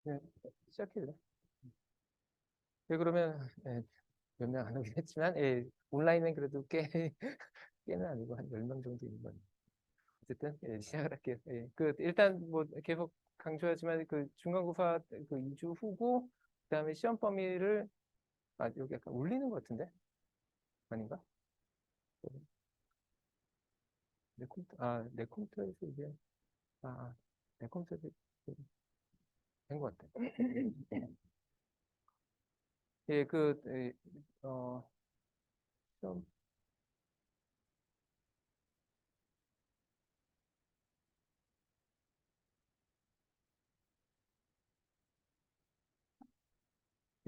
네, 시작해요. 네, 그러면 몇 명 안 오긴 했지만 온라인은 그래도 꽤 꽤는 아니고 한 10명 정도 있는 건 어쨌든 시작을 할게요. 일단 뭐 계속 강조하지만 그 중간고사 그 2주 후고 그다음에 시험 범위를 여기 약간 울리는 것 같은데 아닌가? 내 컴퓨터에서 이게 아, 내 컴퓨터에서 된 것 같아. 예, 시험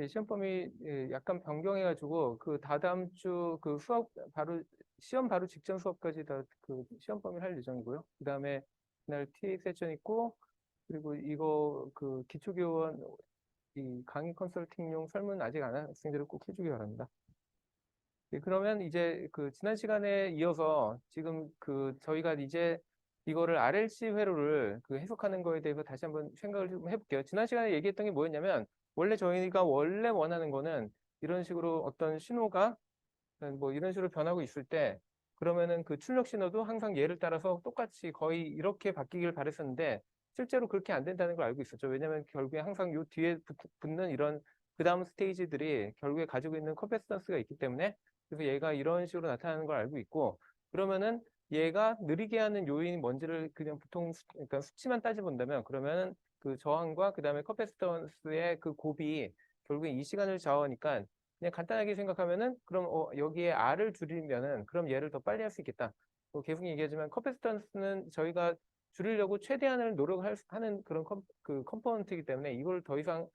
시험 범위 약간 변경해가지고 그 다다음 주 그 수업 바로 시험 바로 직전 수업까지 다 그 시험 범위를 할 예정이고요. 그다음에 그날 TA 세션 있고 그리고 이거 그 기초교원 이 강의 컨설팅용 설문 아직 안 한 학생들은 꼭 해주기 바랍니다. 그러면 이제 그 지난 시간에 이어서 지금 그 저희가 이제 이거를 RLC 회로를 그 해석하는 거에 대해서 다시 한번 생각을 좀 해볼게요. 지난 시간에 얘기했던 게 뭐였냐면 원래 저희가 원래 원하는 거는 이런 식으로 어떤 신호가 뭐 이런 식으로 변하고 있을 때 그러면은 그 출력 신호도 항상 얘를 따라서 똑같이 거의 이렇게 바뀌길 바랬었는데 실제로 그렇게 안 된다는 걸 알고 있었죠. 왜냐하면 결국에 항상 요 뒤에 붙는 이런 그 다음 스테이지들이 결국에 가지고 있는 커패시턴스가 있기 때문에 그래서 얘가 이런 식으로 나타나는 걸 알고 있고 그러면은 얘가 느리게 하는 요인이 뭔지를 그냥 보통 그러니까 수치만 따져 본다면 그러면은 그 저항과 그 다음에 커패시턴스의 그 곱이 결국에 이 시간을 좌우하니까 그냥 간단하게 생각하면은 그럼 여기에 R을 줄이면은 그럼 얘를 더 빨리 할 수 있겠다. 계속 얘기하지만 커패시턴스는 저희가 줄이려고 최대한을 노력하는 그런 그 컴포넌트이기 때문에 이걸 더 이상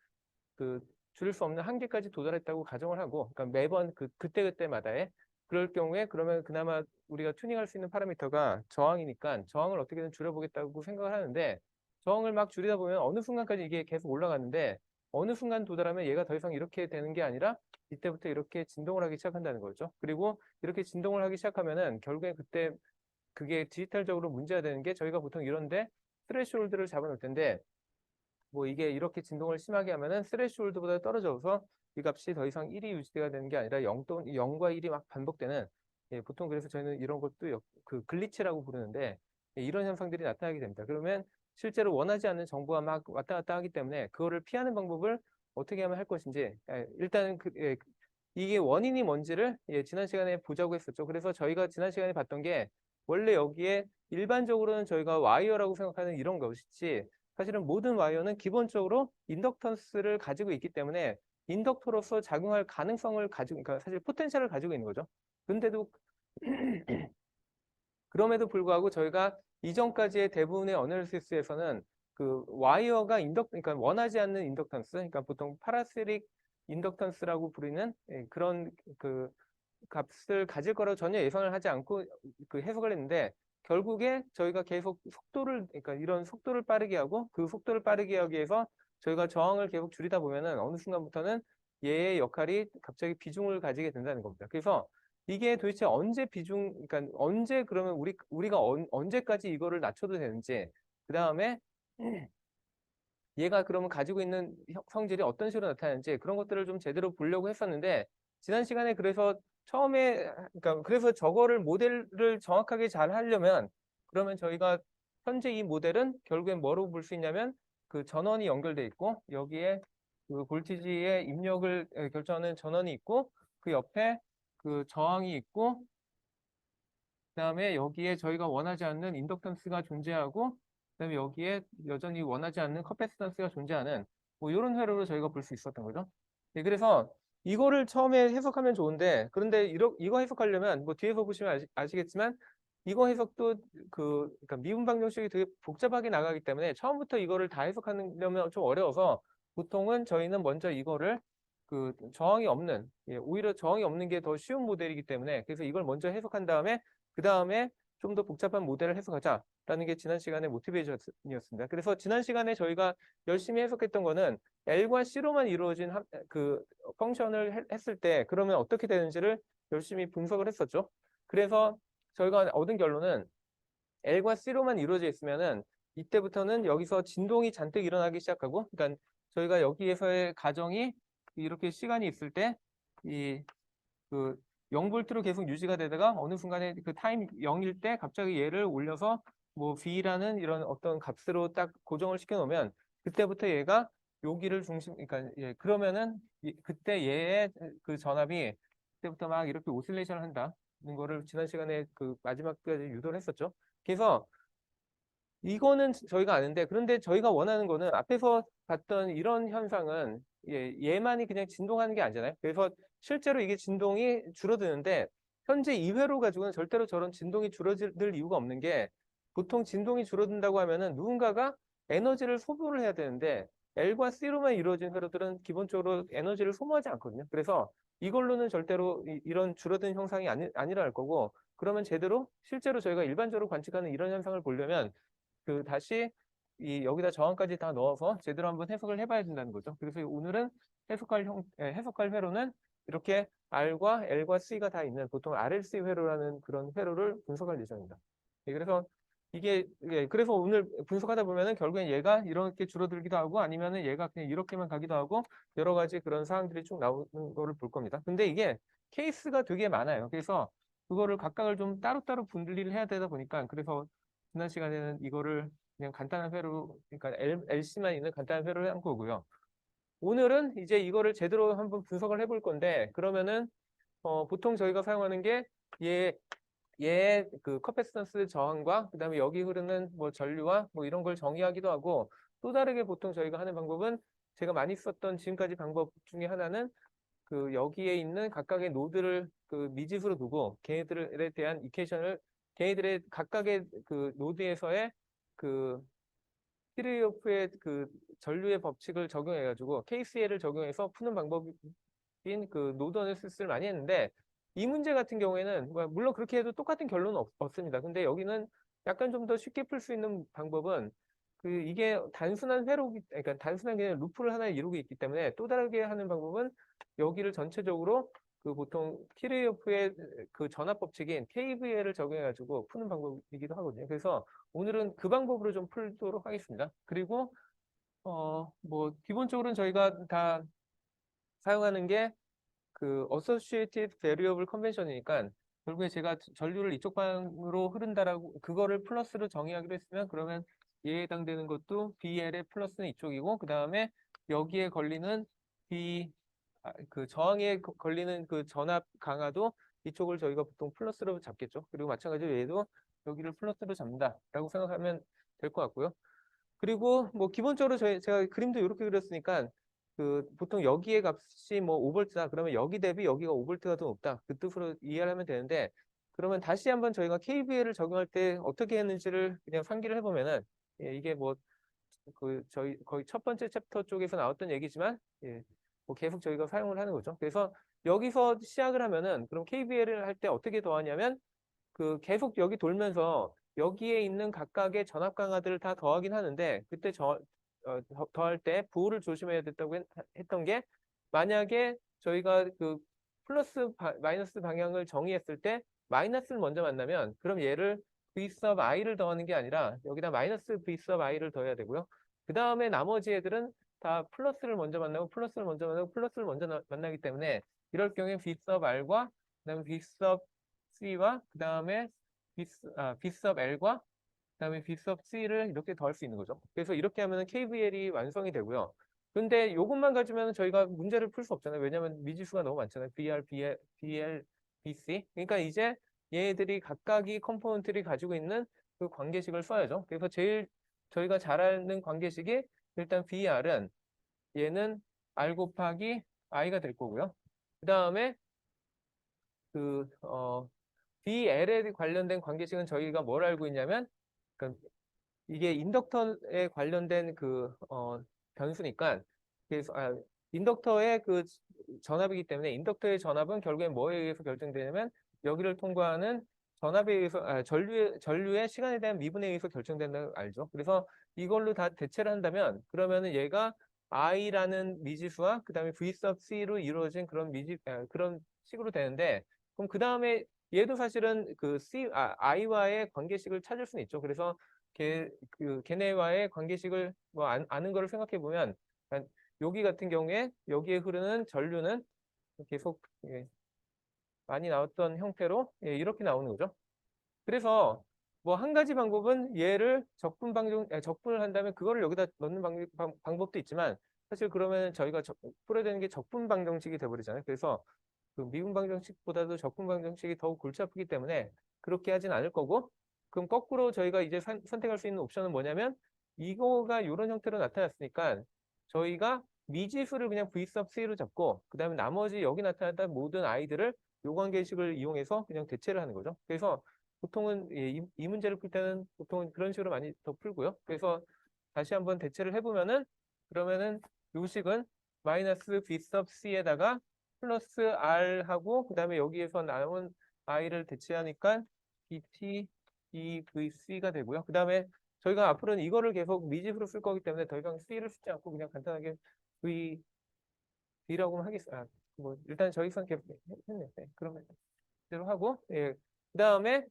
그 줄일 수 없는 한계까지 도달했다고 가정을 하고 그러니까 매번 그때그때마다의 그럴 경우에 그러면 그나마 우리가 튜닝할 수 있는 파라미터가 저항이니까 저항을 어떻게든 줄여보겠다고 생각을 하는데 저항을 막 줄이다 보면 어느 순간까지 이게 계속 올라가는데 어느 순간 도달하면 얘가 더 이상 이렇게 되는 게 아니라 이때부터 이렇게 진동을 하기 시작한다는 거죠. 그리고 이렇게 진동을 하기 시작하면은 결국에 그때 그게 디지털적으로 문제가 되는 게 저희가 보통 이런데 스레시홀드를 잡아놓을 텐데 뭐 이게 이렇게 진동을 심하게 하면은 스레시홀드보다 떨어져서 이 값이 더 이상 1이 유지가 되는 게 아니라 0과 1이 막 반복되는 보통 그래서 저희는 이런 것도 그 글리치라고 부르는데 이런 현상들이 나타나게 됩니다. 그러면 실제로 원하지 않는 정보가 막 왔다 갔다 하기 때문에 그거를 피하는 방법을 어떻게 하면 할 것인지 일단은 이게 원인이 뭔지를 지난 시간에 보자고 했었죠. 그래서 저희가 지난 시간에 봤던 게 원래 여기에 일반적으로는 저희가 와이어라고 생각하는 이런 것이지 사실은 모든 와이어는 기본적으로 인덕턴스를 가지고 있기 때문에 인덕터로서 작용할 가능성을 가지고, 그러니까 사실 포텐셜을 가지고 있는 거죠. 근데도 그럼에도 불구하고 저희가 이전까지의 대부분의 어널리시스에서는 그 와이어가 그러니까 원하지 않는 인덕턴스, 그러니까 보통 파라시릭 인덕턴스라고 부르는 그런 그 값을 가질 거라고 전혀 예상을 하지 않고 그 해석을 했는데 결국에 저희가 계속 그러니까 이런 속도를 빠르게 하고 그 속도를 빠르게 하기 위해서 저희가 저항을 계속 줄이다 보면은 어느 순간부터는 얘의 역할이 갑자기 비중을 가지게 된다는 겁니다. 그래서 이게 도대체 언제 그러니까 언제 그러면 우리가 언제까지 이거를 낮춰도 되는지, 그 다음에 얘가 그러면 가지고 있는 성질이 어떤 식으로 나타나는지 그런 것들을 좀 제대로 보려고 했었는데, 지난 시간에 그래서 처음에, 그러니까 그래서 저거를 모델을 정확하게 잘 하려면, 그러면 저희가 현재 이 모델은 결국엔 뭐로 볼 수 있냐면, 그 전원이 연결돼 있고, 여기에 그 볼티지의 입력을 결정하는 전원이 있고, 그 옆에 그 저항이 있고, 그다음에 여기에 저희가 원하지 않는 인덕턴스가 존재하고 그다음에 여기에 여전히 원하지 않는 커패시턴스가 존재하는 뭐 이런 회로를 저희가 볼 수 있었던 거죠. 그래서 이거를 처음에 해석하면 좋은데 그런데 이거 해석하려면 뭐 뒤에서 보시면 아시겠지만 이거 해석도 그러니까 미분 방정식이 되게 복잡하게 나가기 때문에 처음부터 이거를 다 해석하려면 좀 어려워서 보통은 저희는 먼저 이거를 그 저항이 없는 오히려 저항이 없는 게 더 쉬운 모델이기 때문에 그래서 이걸 먼저 해석한 다음에 그 다음에 좀 더 복잡한 모델을 해석하자라는 게 지난 시간의 모티베이션이었습니다. 그래서 지난 시간에 저희가 열심히 해석했던 거는 L과 C로만 이루어진 그 펑션을 했을 때 그러면 어떻게 되는지를 열심히 분석을 했었죠. 그래서 저희가 얻은 결론은 L과 C로만 이루어져 있으면은 이때부터는 여기서 진동이 잔뜩 일어나기 시작하고, 그러니까 저희가 여기에서의 가정이 이렇게 시간이 있을 때 그 0볼트로 계속 유지가 되다가 어느 순간에 그 타임 0일 때 갑자기 얘를 올려서 뭐 V라는 이런 어떤 값으로 딱 고정을 시켜 놓으면 그때부터 얘가 여기를 중심, 그러니까 그러면은 그때 얘의 그 전압이 그때부터 막 이렇게 오실레이션을 한다는 거를 지난 시간에 그 마지막까지 유도를 했었죠. 그래서 이거는 저희가 아는데, 그런데 저희가 원하는 거는 앞에서 봤던 이런 현상은 얘만이 그냥 진동하는 게 아니잖아요. 그래서 실제로 이게 진동이 줄어드는데 현재 이 회로 가지고는 절대로 저런 진동이 줄어들 이유가 없는 게, 보통 진동이 줄어든다고 하면은 누군가가 에너지를 소모를 해야 되는데 L과 C로만 이루어진 회로들은 기본적으로 에너지를 소모하지 않거든요. 그래서 이걸로는 절대로 이런 줄어든 형상이 아니라 할 거고, 그러면 제대로 실제로 저희가 일반적으로 관측하는 이런 현상을 보려면 다시 여기다 저항까지 다 넣어서 제대로 한번 해석을 해봐야 된다는 거죠. 그래서 오늘은 해석할 회로는 이렇게 R과 L과 C가 다 있는 보통 RLC 회로라는 그런 회로를 분석할 예정입니다. 그래서 그래서 오늘 분석하다 보면은 결국엔 얘가 이렇게 줄어들기도 하고 아니면은 얘가 그냥 이렇게만 가기도 하고 여러 가지 그런 사항들이 쭉 나오는 거를 볼 겁니다. 근데 이게 케이스가 되게 많아요. 그래서 그거를 각각을 좀 따로따로 분리를 해야 되다 보니까, 그래서 지난 시간에는 이거를 그냥 간단한 회로, 그러니까 LC만 있는 간단한 회로를 한 거고요. 오늘은 이제 이거를 제대로 한번 분석을 해볼 건데, 그러면은 보통 저희가 사용하는 게 얘, 얘의 그 커패시턴스 저항과 그다음에 여기 흐르는 뭐 전류와 뭐 이런 걸 정의하기도 하고, 또 다르게 보통 저희가 하는 방법은 제가 많이 썼던 지금까지 방법 중에 하나는 여기에 있는 각각의 노드를 미지수로 두고 걔네들에 대한 이퀘이션을 걔네들의 각각의 노드에서의 그 키르호프의 전류의 법칙을 적용해가지고 KCL을 적용해서 푸는 방법인 노드 어널리시스를 많이 했는데, 이 문제 같은 경우에는 물론 그렇게 해도 똑같은 결론은 없습니다. 근데 여기는 약간 좀 더 쉽게 풀 수 있는 방법은 이게 단순한 그러니까 단순한 그냥 루프를 하나 이루고 있기 때문에, 또 다르게 하는 방법은 여기를 전체적으로 보통 키르호프의 전압 법칙인 KVL을 적용해가지고 푸는 방법이기도 하거든요. 그래서 오늘은 그 방법으로 좀 풀도록 하겠습니다. 그리고 뭐 기본적으로는 저희가 다 사용하는 게 Associated Variable Convention이니까, 결국에 제가 전류를 이쪽 방으로 흐른다라고 그거를 플러스로 정의하기로 했으면, 그러면 얘에 해당되는 것도 BL의 플러스는 이쪽이고, 그 다음에 여기에 걸리는 저항에 걸리는 전압 강화도 이쪽을 저희가 보통 플러스로 잡겠죠. 그리고 마찬가지로 얘도 여기를 플러스로 잡는다라고 생각하면 될 것 같고요. 그리고 뭐 기본적으로 제가 그림도 이렇게 그렸으니까 보통 여기의 값이 뭐 5V다 그러면 여기 대비 여기가 5V가 더 높다, 그 뜻으로 이해를 하면 되는데, 그러면 다시 한번 저희가 KVL을 적용할 때 어떻게 했는지를 그냥 상기를 해보면은, 이게 뭐 저희 거의 첫 번째 챕터 쪽에서 나왔던 얘기지만, 뭐 계속 저희가 사용을 하는 거죠. 그래서 여기서 시작을 하면은, 그럼 KVL을 할 때 어떻게 더하냐면 계속 여기 돌면서 여기에 있는 각각의 전압 강화들을 다 더하긴 하는데, 그때 더할 때 부호를 조심해야 됐다고 했던 게, 만약에 저희가 마이너스 방향을 정의했을 때 마이너스를 먼저 만나면, 그럼 얘를 V sub i를 더하는 게 아니라 여기다 마이너스 V sub i를 더해야 되고요. 그 다음에 나머지 애들은 다 플러스를 먼저 만나고 플러스를 먼저 만나고 플러스를 먼저 만나기 때문에, 이럴 경우에 V sub r과 그다음에 V sub C와 그 다음에 B sub L과 그 다음에 B sub C를 이렇게 더할 수 있는 거죠. 그래서 이렇게 하면 KVL이 완성이 되고요. 근데 이것만 가지면 저희가 문제를 풀 수 없잖아요. 왜냐하면 미지수가 너무 많잖아요. BR, BL, BC. 그러니까 이제 얘네들이 각각이 컴포넌트를 가지고 있는 그 관계식을 써야죠. 그래서 제일 저희가 잘 아는 관계식이, 일단 BR은 얘는 R 곱하기 I가 될 거고요. 그 다음에 BL에 관련된 관계식은 저희가 뭘 알고 있냐면, 이게 인덕터에 관련된 변수니까, 그래서 인덕터의 전압이기 때문에, 인덕터의 전압은 결국엔 뭐에 의해서 결정되냐면 여기를 통과하는 전압에 의해서 전류의 시간에 대한 미분에 의해서 결정된다는 걸 알죠. 그래서 이걸로 다 대체를 한다면, 그러면은 얘가 I라는 미지수와 그 다음에 V sub C로 이루어진 그런 식으로 되는데, 그럼 그 다음에 얘도 사실은 I와의 관계식을 찾을 수는 있죠. 그래서 걔네와의 관계식을 뭐 아는 거를 생각해 보면, 여기 같은 경우에 여기에 흐르는 전류는 계속 많이 나왔던 형태로 이렇게 나오는 거죠. 그래서 뭐 한 가지 방법은 얘를 적분을 한다면 그거를 여기다 넣는 방법도 있지만 사실 그러면 저희가 풀어야 되는 게 적분 방정식이 돼버리잖아요. 그래서 그 미분 방정식보다도 적분 방정식이 더욱 골치 아프기 때문에 그렇게 하진 않을 거고, 그럼 거꾸로 저희가 이제 선택할 수 있는 옵션은 뭐냐면 이거가 이런 형태로 나타났으니까 저희가 미지수를 그냥 v sub c로 잡고 그 다음에 나머지 여기 나타났던 모든 i들을 요관계식을 이용해서 그냥 대체를 하는 거죠. 그래서 보통은 이 문제를 풀 때는 보통은 그런 식으로 많이 더 풀고요. 그래서 다시 한번 대체를 해보면은 그러면은 요식은 마이너스 v sub c에다가 플러스 r 하고 그 다음에 여기에서 나온 i를 대체하니까 dt dvc가 되고요. 그 다음에 저희가 앞으로는 이거를 계속 미지수로 쓸 거기 때문에 더 이상 c를 쓰지 않고 그냥 간단하게 v d라고만 하겠어요. 뭐 일단 저기선 계속 했네. 네, 그러면 대로 하고 그 다음에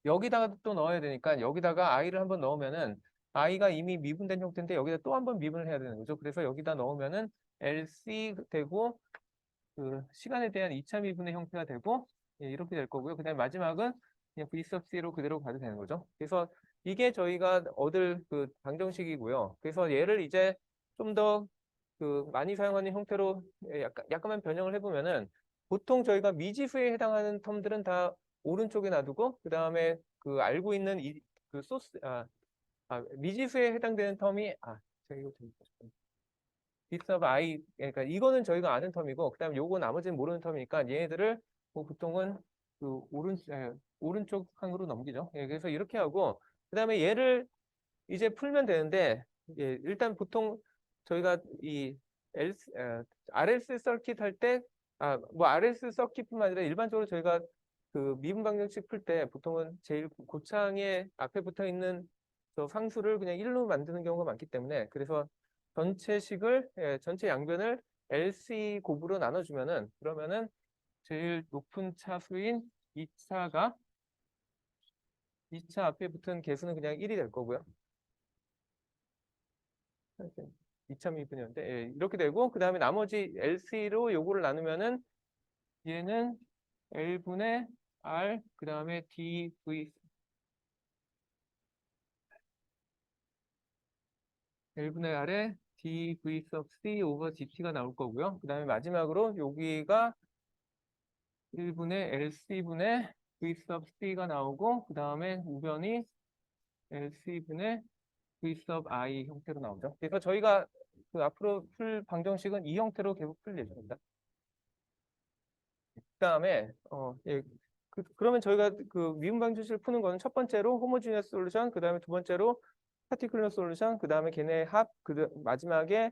여기다가 또 넣어야 되니까 여기다가 i를 한번 넣으면은 i가 이미 미분된 형태인데 여기다 또 한번 미분을 해야 되는 거죠. 그래서 여기다 넣으면은 LC 되고 그 시간에 대한 2차 미분의 형태가 되고 이렇게 될 거고요. 그다음에 마지막은 그냥 V sub C로 그대로 가도 되는 거죠. 그래서 이게 저희가 얻을 그 방정식이고요. 그래서 얘를 이제 좀 더 그 많이 사용하는 형태로 약간만 변형을 해보면은 보통 저희가 미지수에 해당하는 텀들은 다 오른쪽에 놔두고 그 다음에 그 알고 있는 그 소스 미지수에 해당되는 텀이 제가 이거 좀 빗섭 i 그러니까 이거는 저희가 아는 텀이고 그다음에 요거 나머지는 모르는 텀이니까 얘네들을 뭐 보통은 그 오른쪽 항으로 넘기죠. 그래서 이렇게 하고 그다음에 얘를 이제 풀면 되는데 일단 보통 저희가 이 RLC 서킷 할 때 뭐 RLC 서킷뿐만 아니라 일반적으로 저희가 그 미분 방정식 풀 때 보통은 제일 고창에 앞에 붙어 있는 저 상수를 그냥 1로 만드는 경우가 많기 때문에 그래서 전체 양변을 LC 곱으로 나눠주면은 그러면은 제일 높은 차수인 2차 앞에 붙은 개수는 그냥 1이 될 거고요. 2차 미분이었는데 이렇게 되고 그 다음에 나머지 LC로 요거를 나누면은 얘는 L분의 R 그 다음에 DV L분의 R에 dv sub c over dt가 나올 거고요. 그 다음에 마지막으로 여기가 1분의 LC분의 v sub c가 나오고 그 다음에 우변이 LC분의 v sub i 형태로 나오죠. 그래서 저희가 그 앞으로 풀 방정식은 이 형태로 계속 풀 예정입니다. 그 다음에 그러면 저희가 그 미분 방정식을 푸는 거는 첫 번째로 호모지니어스 솔루션, 그 다음에 두 번째로 파티큘러 솔루션, 그 다음에 걔네 합, 마지막에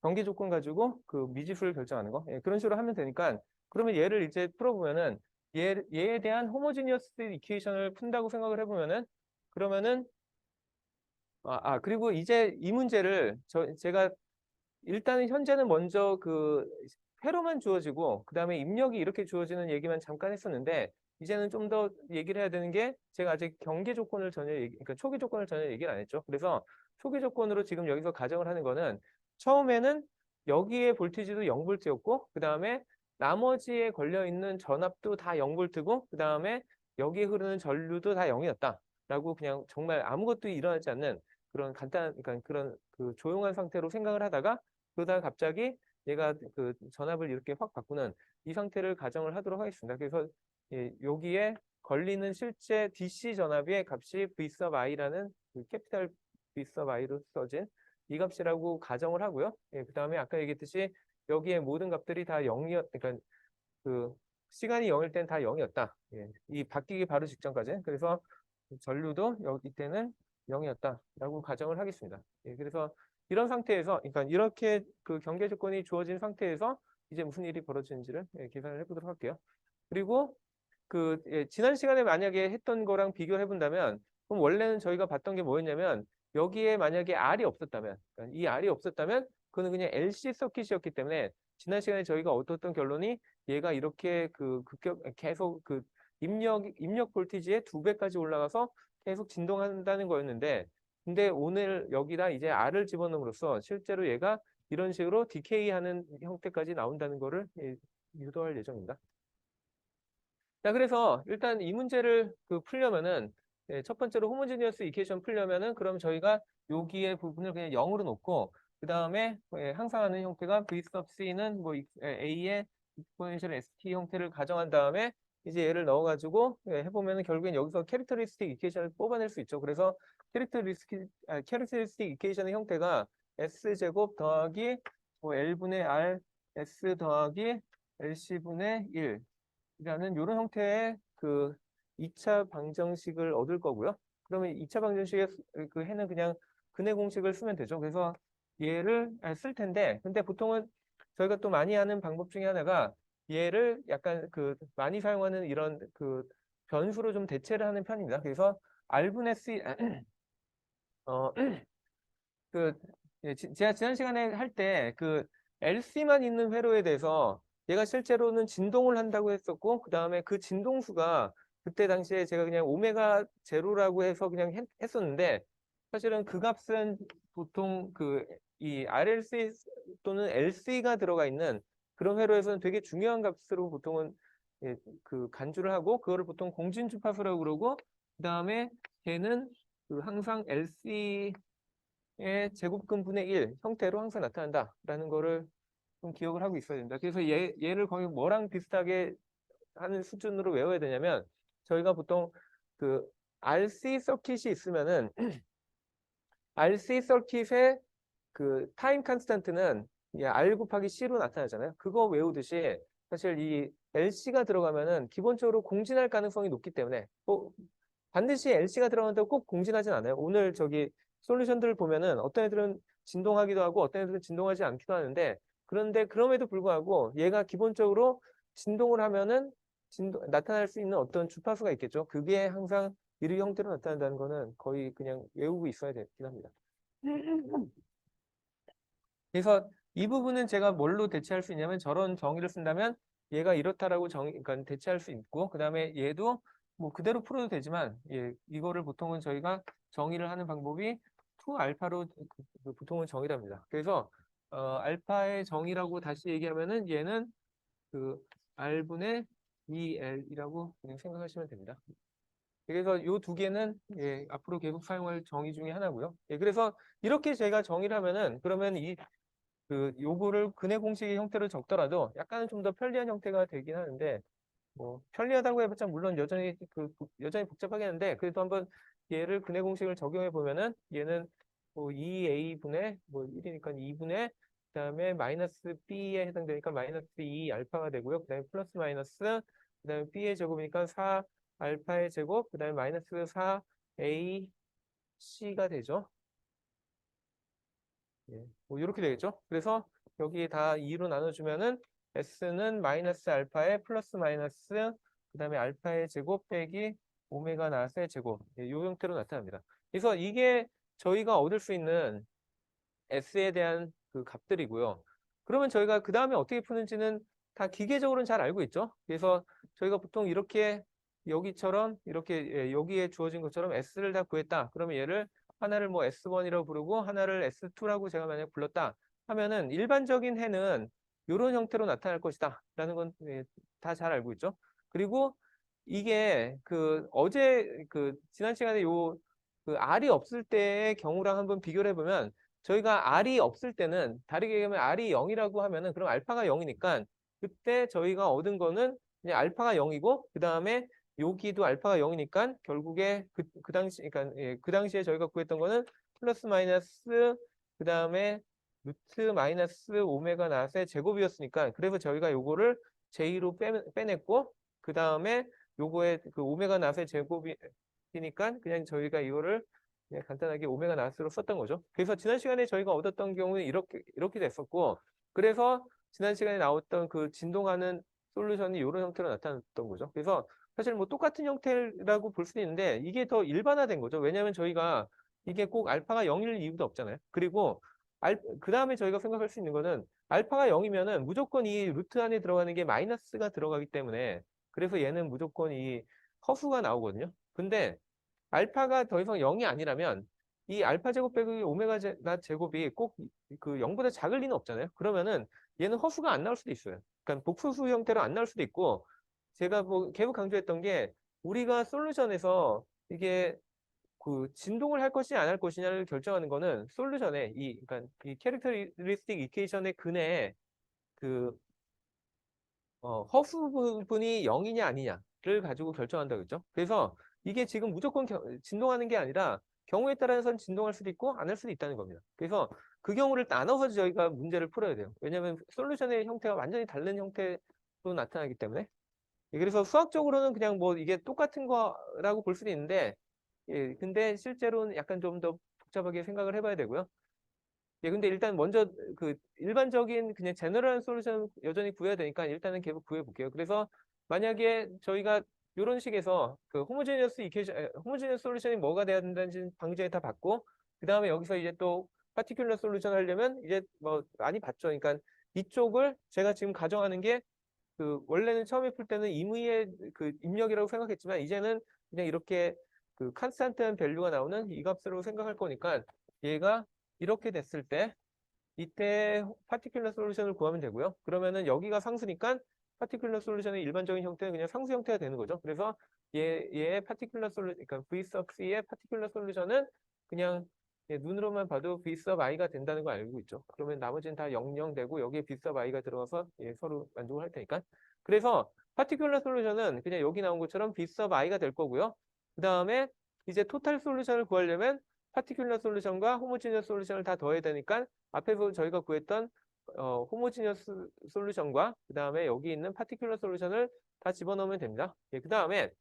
경계 조건 가지고 그 미지수를 결정하는 거. 그런 식으로 하면 되니까 그러면 얘를 이제 풀어보면은 얘에 대한 호모지니어스 이퀘이션을 푼다고 생각을 해보면은 그러면은 그리고 이제 이 문제를 제가 일단은 현재는 먼저 그 회로만 주어지고 그 다음에 입력이 이렇게 주어지는 얘기만 잠깐 했었는데 이제는 좀 더 얘기를 해야 되는 게 제가 아직 경계 조건을 그러니까 초기 조건을 전혀 얘기를 안 했죠. 그래서 초기 조건으로 지금 여기서 가정을 하는 거는 처음에는 여기에 볼티지도 0V였고 그 다음에 나머지에 걸려 있는 전압도 다 0V고 그 다음에 여기에 흐르는 전류도 다 0이었다. 라고 그냥 정말 아무것도 일어나지 않는 그런 그러니까 그런 그 조용한 상태로 생각을 하다가 그러다가 갑자기 얘가 그 전압을 이렇게 확 바꾸는 이 상태를 가정을 하도록 하겠습니다. 그래서 여기에 걸리는 실제 DC 전압의 값이 V sub i라는 그 캐피탈 V sub i로 써진 이 값이라고 가정을 하고요. 그 다음에 아까 얘기했듯이 여기에 모든 값들이 다 0이었, 그러니까 그 시간이 0일 땐 다 0이었다. 이 바뀌기 바로 직전까지. 그래서 전류도 여기 때는 0이었다라고 가정을 하겠습니다. 그래서 이런 상태에서, 그러니까 이렇게 그 경계 조건이 주어진 상태에서 이제 무슨 일이 벌어지는지를 계산을 해보도록 할게요. 그리고 지난 시간에 만약에 했던 거랑 비교해 본다면, 그럼 원래는 저희가 봤던 게 뭐였냐면, 여기에 만약에 R이 없었다면, 그러니까 이 R이 없었다면, 그거는 그냥 LC 서킷이었기 때문에, 지난 시간에 저희가 얻었던 결론이 얘가 이렇게 계속 입력 볼티지의 2배까지 올라가서 계속 진동한다는 거였는데, 근데 오늘 여기다 이제 R을 집어넣음으로써 실제로 얘가 이런 식으로 디케이하는 형태까지 나온다는 거를 유도할 예정입니다. 자, 그래서 일단 이 문제를 풀려면은 첫 번째로 호모지니어스 이퀘이션 풀려면은 그럼 저희가 여기의 부분을 그냥 0으로 놓고 그 다음에 항상 하는 형태가 V sub C는 뭐 A의 exponential ST 형태를 가정한 다음에 이제 얘를 넣어가지고 해보면은 결국엔 여기서 캐릭터리스틱 이퀘이션을 뽑아낼 수 있죠. 그래서 캐릭터리스틱 이퀘이션의 형태가 S제곱 더하기 뭐 L분의 R S 더하기 LC분의 1 이라는 이런 형태의 2차 방정식을 얻을 거고요. 그러면 2차 방정식의 그 해는 그냥 근해 공식을 쓰면 되죠. 그래서 얘를 쓸 텐데, 근데 보통은 저희가 또 많이 하는 방법 중에 하나가 얘를 약간 많이 사용하는 이런 변수로 좀 대체를 하는 편입니다. 그래서 R분의 C, 어, 그, 제가 지난 시간에 할 때 LC만 있는 회로에 대해서 얘가 실제로는 진동을 한다고 했었고, 그 다음에 그 진동수가 그때 당시에 제가 그냥 오메가 제로라고 해서 그냥 했었는데, 사실은 그 값은 보통 이 RLC 또는 LC가 들어가 있는 그런 회로에서는 되게 중요한 값으로 보통은 간주를 하고, 그거를 보통 공진주파수라고 그러고, 그 다음에 걔는 항상 LC 의 제곱근분의 1 형태로 항상 나타난다라는 거를 좀 기억을 하고 있어야 된다. 그래서 얘를 거의 뭐랑 비슷하게 하는 수준으로 외워야 되냐면 저희가 보통 RC 서킷이 있으면은 RC 서킷의 타임 컨스턴트는 R 곱하기 C로 나타나잖아요. 그거 외우듯이 사실 이 LC가 들어가면은 기본적으로 공진할 가능성이 높기 때문에 반드시 LC가 들어간다고 꼭 공진하진 않아요. 오늘 저기 솔루션들을 보면은 어떤 애들은 진동하기도 하고 어떤 애들은 진동하지 않기도 하는데 그런데 그럼에도 불구하고 얘가 기본적으로 진동을 하면은 나타날 수 있는 어떤 주파수가 있겠죠. 그게 항상 이르 형태로 나타난다는 거는 거의 그냥 외우고 있어야 되긴 합니다. 그래서 이 부분은 제가 뭘로 대체할 수 있냐면 저런 정의를 쓴다면 얘가 이렇다라고 그러니까 대체할 수 있고 그 다음에 얘도 뭐 그대로 풀어도 되지만 이거를 보통은 저희가 정의를 하는 방법이 2알파로 보통은 정의를 합니다. 그래서 알파의 정의라고 다시 얘기하면은 얘는 R분의 2L이라고 그냥 생각하시면 됩니다. 그래서 이 두 개는 앞으로 계속 사용할 정의 중에 하나고요. 그래서 이렇게 제가 정의를 하면은 그러면 요거를 근해 공식의 형태로 적더라도 약간은 좀 더 편리한 형태가 되긴 하는데 뭐 편리하다고 해봤자 물론 여전히 복잡하긴 한데 그래도 한번 얘를 근해 공식을 적용해 보면은 얘는 뭐 2a분의 뭐 1이니까 2분의 그다음에 마이너스 b에 해당되니까 마이너스 2 알파가 되고요. 그다음에 플러스 마이너스 그다음에 b의 제곱이니까 4 알파의 제곱 그다음에 마이너스 4 a c가 되죠. 뭐 이렇게 되겠죠. 그래서 여기 다 2로 나눠주면은 S는 마이너스 알파에 플러스 마이너스 그 다음에 알파의 제곱 빼기 오메가 나스의 제곱 이 형태로 나타납니다. 그래서 이게 저희가 얻을 수 있는 S에 대한 값들이고요. 그러면 저희가 그 다음에 어떻게 푸는지는 다 기계적으로는 잘 알고 있죠. 그래서 저희가 보통 이렇게 여기처럼 이렇게 여기에 주어진 것처럼 S를 다 구했다. 그러면 얘를 하나를 뭐 S1이라고 부르고 하나를 S2라고 제가 만약 불렀다 하면은 일반적인 해는 이런 형태로 나타날 것이다 라는 건 다 잘 알고 있죠. 그리고 이게 어제 지난 시간에 R이 없을 때의 경우랑 한번 비교를 해보면 저희가 R이 없을 때는 다르게 얘기하면 R이 0이라고 하면은 그럼 알파가 0이니까 그때 저희가 얻은 거는 그냥 알파가 0이고 그 다음에 여기도 알파가 0이니까 결국에 그 당시 그러니까 그 당시에 저희가 구했던 거는 플러스 마이너스 그 다음에 루트 마이너스 오메가 나스의 제곱이었으니까 그래서 저희가 요거를 J로 빼냈고 그 다음에 요거의 오메가 나스의 제곱이니까 그냥 저희가 이거를 그냥 간단하게 오메가 나스로 썼던 거죠. 그래서 지난 시간에 저희가 얻었던 경우는 이렇게 됐었고 그래서 지난 시간에 나왔던 진동하는 솔루션이 이런 형태로 나타났던 거죠. 그래서 사실 뭐 똑같은 형태라고 볼 수도 있는데 이게 더 일반화된 거죠. 왜냐하면 저희가 이게 꼭 알파가 0일 이유도 없잖아요. 그리고 그 다음에 저희가 생각할 수 있는 거는 알파가 0이면은 무조건 이 루트 안에 들어가는 게 마이너스가 들어가기 때문에 그래서 얘는 무조건 이 허수가 나오거든요. 근데 알파가 더 이상 0이 아니라면 이 알파 제곱 빼기 오메가 제곱이 꼭 그 0보다 작을 리는 없잖아요. 그러면은 얘는 허수가 안 나올 수도 있어요. 그러니까 복수수 형태로 안 나올 수도 있고, 제가 뭐 계속 강조했던 게 우리가 솔루션에서 이게 그 진동을 할 것이냐 안 할 것이냐를 결정하는 거는 솔루션의 그러니까 이 캐릭터리스틱 이퀘이션의 근에 그 허수 부분이 0이냐 아니냐를 가지고 결정한다 그랬죠. 그래서 이게 지금 무조건 진동하는 게 아니라 경우에 따라서는 진동할 수도 있고 안 할 수도 있다는 겁니다. 그래서 그 경우를 나눠서 저희가 문제를 풀어야 돼요. 왜냐하면 솔루션의 형태가 완전히 다른 형태로 나타나기 때문에. 그래서 수학적으로는 그냥 뭐 이게 똑같은 거라고 볼 수도 있는데, 예, 근데 실제로는 약간 좀 더 복잡하게 생각을 해봐야 되고요. 예, 근데 일단 먼저 그 일반적인 그냥 제너럴 솔루션 여전히 구해야 되니까 일단은 계속 구해 볼게요. 그래서 만약에 저희가 이런 식에서 그 호모제니어스 이퀘이션, 호모제니어스 솔루션이 뭐가 돼야 된다는지 방금 전에 다 봤고, 그 다음에 여기서 이제 또 파티큘러 솔루션 하려면 이제 뭐 많이 봤죠. 그러니까 이쪽을 제가 지금 가정하는 게 그 원래는 처음에 풀 때는 임의의 그 입력이라고 생각했지만 이제는 그냥 이렇게 그 컨스탄트한 밸류가 나오는 이 값으로 생각할 거니까 얘가 이렇게 됐을 때 이때 파티큘러 솔루션을 구하면 되고요. 그러면은 여기가 상수니까 파티큘러 솔루션의 일반적인 형태는 그냥 상수 형태가 되는 거죠. 그래서 얘의 파티큘러 솔루션, 그러니까 V sub C의 파티큘러 솔루션은 그냥 눈으로만 봐도 V sub I가 된다는 걸 알고 있죠. 그러면 나머지는 다 00 되고 여기에 V sub I가 들어가서 서로 만족을 할 테니까. 그래서 파티큘러 솔루션은 그냥 여기 나온 것처럼 V sub I가 될 거고요. 그 다음에 이제 토탈 솔루션을 구하려면 파티큘러 솔루션과 호모지니어스 솔루션을 다 더해야 되니까 앞에서 저희가 구했던 호모지니어스 솔루션과 그 다음에 여기 있는 파티큘러 솔루션을 다 집어넣으면 됩니다. 예, 그 다음에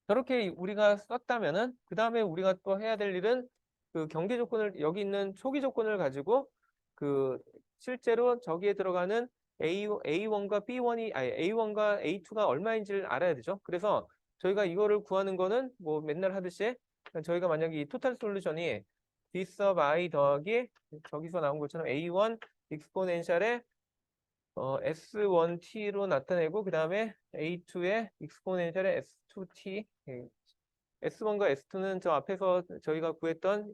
저렇게 우리가 썼다면은 그 다음에 우리가 또 해야 될 일은 그 경계 조건을 여기 있는 초기 조건을 가지고 그 실제로 저기에 들어가는 A1과 B1이 아니 A1과 A2가 얼마인지를 알아야 되죠. 그래서 저희가 이거를 구하는 거는 뭐 맨날 하듯이 저희가 만약에 이 토탈 솔루션이 D sub I 더하기 저기서 나온 것처럼 A1 익스포넨셜의 S1T로 나타내고 그 다음에 A2의 익스포넨셜의 S2T. S1과 S2는 저 앞에서 저희가 구했던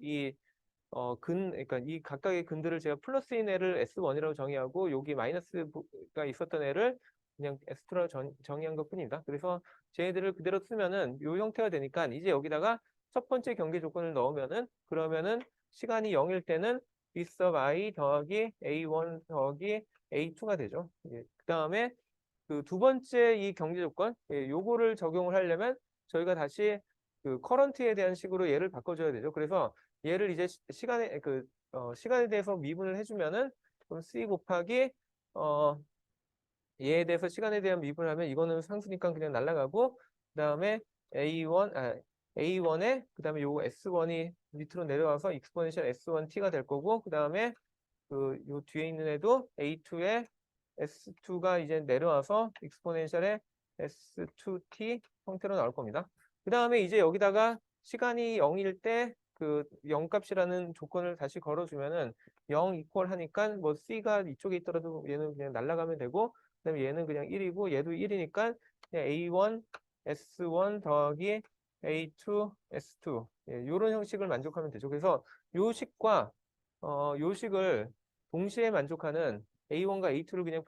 그러니까 이 각각의 근들을 제가 플러스인 애를 S1이라고 정의하고 여기 마이너스가 있었던 애를 그냥 S2라고 정의한 것 뿐입니다. 그래서 쟤네들을 그대로 쓰면은 이 형태가 되니까 이제 여기다가 첫 번째 경계 조건을 넣으면은 그러면은 시간이 0일 때는 B sub I 더하기 A1 더하기 A2가 되죠. 예, 그 다음에 그 두 번째 이 경제 조건, 요거를 적용을 하려면 저희가 다시 그 커런트에 대한 식으로 얘를 바꿔줘야 되죠. 그래서 얘를 이제 시간에 대해서 미분을 해주면은 그럼 C 곱하기 어, 얘에 대해서 시간에 대한 미분을 하면 이거는 상수니까 그냥 날아가고 그다음에 A1에 그다음에 요 S1이 밑으로 내려와서 익스포넨셜 S1T가 될 거고 그다음에 요 뒤에 있는 애도 A2에 S2가 이제 내려와서 익스포넨셜의 S2T 형태로 나올 겁니다. 그 다음에 이제 여기다가 시간이 0일 때 그 0값이라는 조건을 다시 걸어주면은 0 이퀄 하니까 뭐 C가 이쪽에 있더라도 얘는 그냥 날아가면 되고 그다음에 얘는 그냥 1이고 얘도 1이니까 그냥 A1 S1 더하기 A2 S2 이런 형식을 만족하면 되죠. 그래서 요 식과 요 식을 동시에 만족하는 A1과 A2를 그냥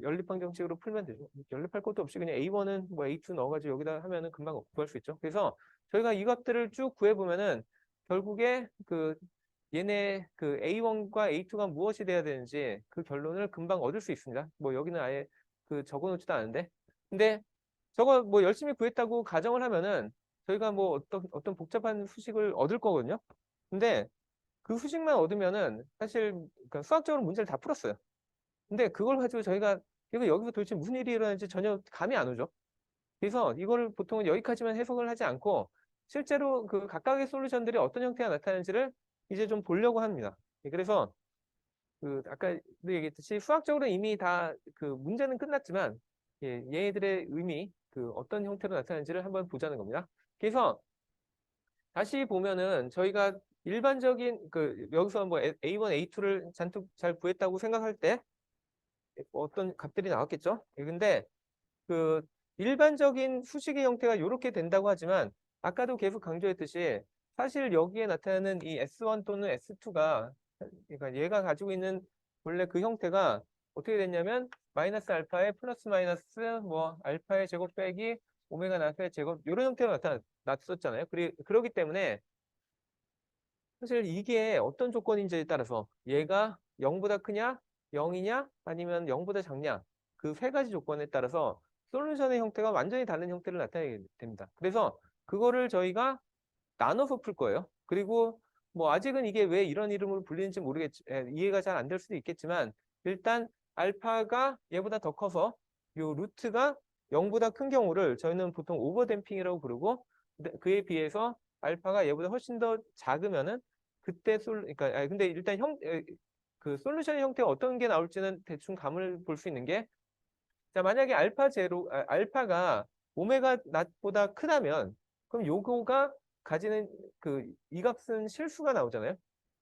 연립방정식으로 풀면 되죠. 연립할 것도 없이 그냥 A1은 뭐 A2 넣어가지고 여기다 하면은 금방 구할 수 있죠. 그래서 저희가 이 값들을 쭉 구해보면은 결국에 그 얘네 그 A1과 A2가 무엇이 돼야 되는지 그 결론을 금방 얻을 수 있습니다. 뭐 여기는 아예 그 적어놓지도 않은데. 근데 저거 뭐 열심히 구했다고 가정을 하면은 저희가 뭐 어떤 복잡한 수식을 얻을 거거든요. 근데 그 수식만 얻으면은 사실 그러니까 수학적으로 문제를 다 풀었어요. 근데 그걸 가지고 저희가 이거 여기서 도대체 무슨 일이 일어나는지 전혀 감이 안 오죠. 그래서 이거를 보통은 여기까지만 해석을 하지 않고 실제로 그 각각의 솔루션들이 어떤 형태가 나타나는지를 이제 좀 보려고 합니다. 그래서 그 아까 얘기했듯이 수학적으로 이미 다 그 문제는 끝났지만 얘네들의 의미 그 어떤 형태로 나타나는지를 한번 보자는 겁니다. 그래서 다시 보면은 저희가 일반적인 그 여기서 뭐 A1, A2를 잔뜩 잘 구했다고 생각할 때 어떤 값들이 나왔겠죠? 근데 그 일반적인 수식의 형태가 이렇게 된다고 하지만 아까도 계속 강조했듯이 사실 여기에 나타나는 이 S1 또는 S2가 그러니까 얘가 가지고 있는 원래 그 형태가 어떻게 됐냐면 마이너스 알파에 플러스 마이너스 뭐 알파의 제곱 빼기 오메가 나트의 제곱 이런 형태로 나타났었잖아요. 그러기 때문에 사실 이게 어떤 조건인지에 따라서 얘가 0보다 크냐, 0이냐, 아니면 0보다 작냐 그 세 가지 조건에 따라서 솔루션의 형태가 완전히 다른 형태를 나타내게 됩니다. 그래서 그거를 저희가 나눠서 풀 거예요. 그리고 뭐 아직은 이게 왜 이런 이름으로 불리는지 이해가 잘 안 될 수도 있겠지만 일단 알파가 얘보다 더 커서 요 루트가 0보다 큰 경우를 저희는 보통 오버댐핑이라고 부르고 그에 비해서 알파가 얘보다 훨씬 더 작으면은 그때 그러니까 근데 일단 그 솔루션의 형태가 어떤 게 나올지는 대충 감을 볼 수 있는 게 자, 만약에 알파가 오메가 낫보다 크다면, 그럼 요거가 가지는 이 값은 실수가 나오잖아요.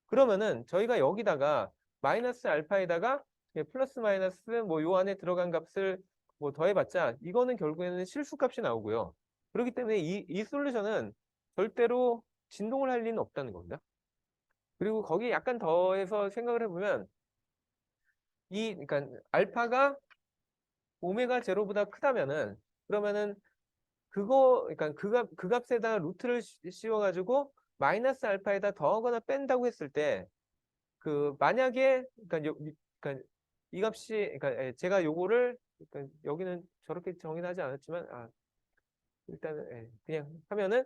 그러면은 저희가 여기다가 마이너스 알파에다가 플러스 마이너스 뭐 요 안에 들어간 값을 뭐 더해봤자 이거는 결국에는 실수 값이 나오고요. 그렇기 때문에 이 솔루션은 절대로 진동을 할 리는 없다는 겁니다. 그리고 거기에 약간 더해서 생각을 해보면 그러니까 알파가 오메가 제로보다 크다면은 그러면은 그러니까 그 값에다 루트를 씌워가지고 마이너스 알파에다 더하거나 뺀다고 했을 때 만약에 그러니까 이 값이 그러니까 제가 요거를 그러니까 여기는 저렇게 정의하지 않았지만 일단은 그냥 하면은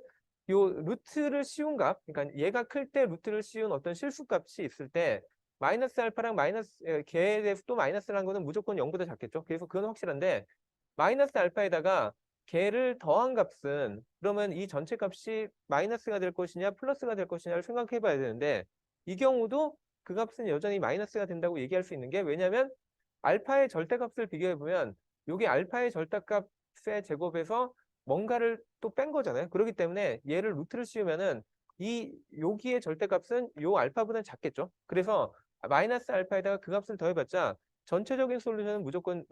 요 루트를 씌운 값 그러니까 얘가 클 때 루트를 씌운 어떤 실수 값이 있을 때 마이너스 알파랑 걔에 대해서 또 마이너스라는 거는 무조건 0보다 작겠죠. 그래서 그건 확실한데 마이너스 알파에다가 걔를 더한 값은 그러면 이 전체 값이 마이너스가 될 것이냐 플러스가 될 것이냐를 생각해 봐야 되는데 이 경우도 그 값은 여전히 마이너스가 된다고 얘기할 수 있는 게 왜냐하면 알파의 절대값을 비교해 보면 이게 알파의 절대값의 제곱에서 뭔가를 또 뺀 거잖아요. 그렇기 때문에 얘를 루트를 씌우면은 여기의 절대값은 요 알파보다는 작겠죠. 그래서 마이너스 알파에다가 그 값을 더해봤자 전체적인 솔루션은 무조건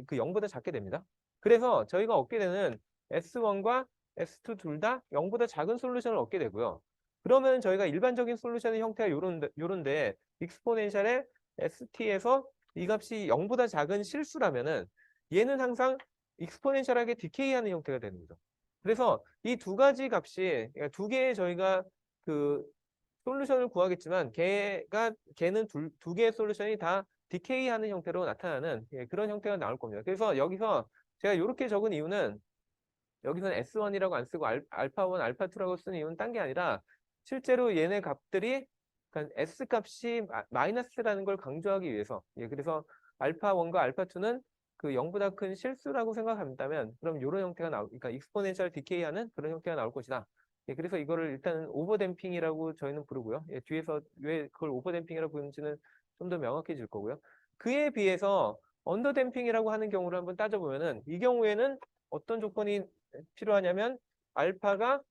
그 0보다 작게 됩니다. 그래서 저희가 얻게 되는 S1과 S2 둘 다 0보다 작은 솔루션을 얻게 되고요. 그러면 저희가 일반적인 솔루션의 형태가 요런데 익스포넨셜의 ST에서 이 값이 0보다 작은 실수라면은 얘는 항상 익스포넨셜하게 디케이하는 형태가 되는 거죠. 그래서 이 두 가지 값이 그러니까 두 개의 저희가 그 솔루션을 구하겠지만 걔는 두 개의 솔루션이 다 디케이하는 형태로 나타나는 그런 형태가 나올 겁니다. 그래서 여기서 제가 이렇게 적은 이유는 여기서는 S1이라고 안 쓰고 알파1, 알파2라고 쓰는 이유는 딴 게 아니라 실제로 얘네 값들이 그러니까 S 값이 마이너스라는 걸 강조하기 위해서 그래서 알파1과 알파2는 그 0보다 큰 실수라고 생각한다면 그럼 이런 형태가 그러니까 익스포넨셜 디케이하는 그런 형태가 나올 것이다. 그래서 이거를 일단은 오버댐핑이라고 저희는 부르고요. 뒤에서 왜 그걸 오버댐핑이라고 부르는지는 좀 더 명확해질 거고요. 그에 비해서 언더댐핑이라고 하는 경우를 한번 따져보면은 이 경우에는 어떤 조건이 필요하냐면 알파가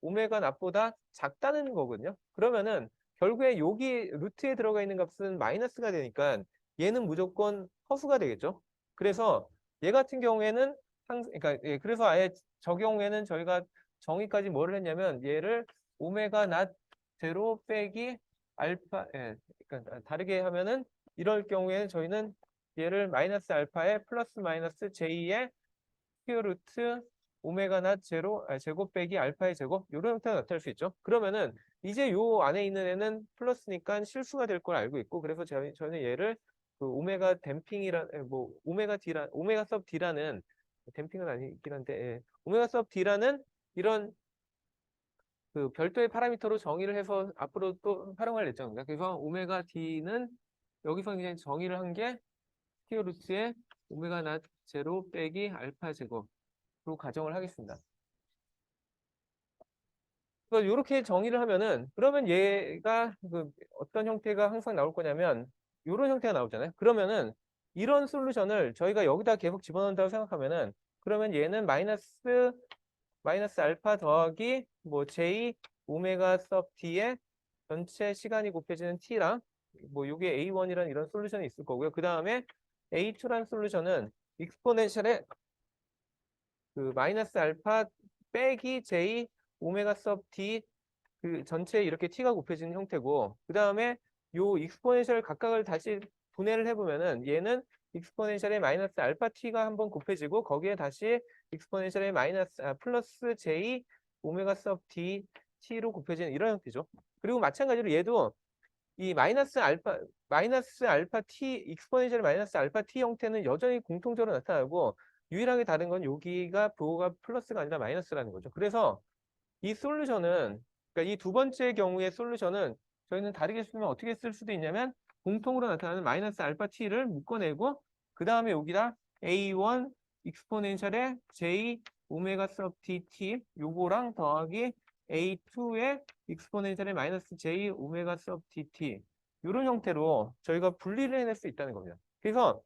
오메가 낫보다 작다는 거거든요. 그러면은 결국에 여기 루트에 들어가 있는 값은 마이너스가 되니까 얘는 무조건 허수가 되겠죠. 그래서 얘 같은 경우에는 그러니까 그래서 아예 저 경우에는 저희가 정의까지 뭐를 했냐면 얘를 오메가 낫 제로 빼기 알파 그러니까 다르게 하면은 이럴 경우에는 저희는 얘를 마이너스 알파에 플러스 마이너스 j2의 스퀘어 루트 오메가 낫 제로 제곱 빼기 알파의 제곱 이런 형태가 나타날 수 있죠. 그러면은 이제 요 안에 있는 애는 플러스니까 실수가 될 걸 알고 있고 그래서 저는 얘를 그 오메가 뭐 오메가 섭 D라는 댐핑은 아니긴 한데 오메가 섭 D라는 이런 그 별도의 파라미터로 정의를 해서 앞으로 또 활용할 예정입니다. 그래서 오메가 D는 여기서 그냥 정의를 한 게 스퀘어 루트의 오메가 낫 제로 빼기 알파 제곱으로 가정을 하겠습니다. 그래서 이렇게 정의를 하면은 그러면 얘가 어떤 형태가 항상 나올 거냐면 이런 형태가 나오잖아요. 그러면은 이런 솔루션을 저희가 여기다 계속 집어넣는다고 생각하면은 그러면 얘는 마이너스 알파 더하기 뭐 j 오메가 섭 t의 전체 시간이 곱해지는 t랑 뭐 요게 A1이라는 이런 솔루션이 있을 거고요. 그 다음에 A2라는 솔루션은 익스포넨셜의 그 마이너스 알파 빼기 j 오메가 섭 t 그 전체에 이렇게 t가 곱해지는 형태고, 그 다음에 요 익스포넨셜 각각을 다시 분해를 해보면은 얘는 익스포넨셜의 마이너스 알파 t가 한번 곱해지고 거기에 다시 익스포넨셜의 플러스 j 오메가 섭 d t로 곱해지는 이런 형태죠. 그리고 마찬가지로 얘도 이 마이너스 알파 t 익스포넨셜 마이너스 알파 t 형태는 여전히 공통적으로 나타나고 유일하게 다른 건 여기가 부호가 플러스가 아니라 마이너스라는 거죠. 그래서 이 솔루션은, 그러니까 이 두 번째 경우의 솔루션은 저희는 다르게 쓰면 어떻게 쓸 수도 있냐면 공통으로 나타나는 마이너스 알파 t를 묶어내고 그 다음에 여기다 a1 익스포넨셜의 j 오메가 섭 dt 요거랑 더하기 a2의 익스포넨셜의 마이너스 j 오메가 섭 dt 이런 형태로 저희가 분리를 해낼 수 있다는 겁니다. 그래서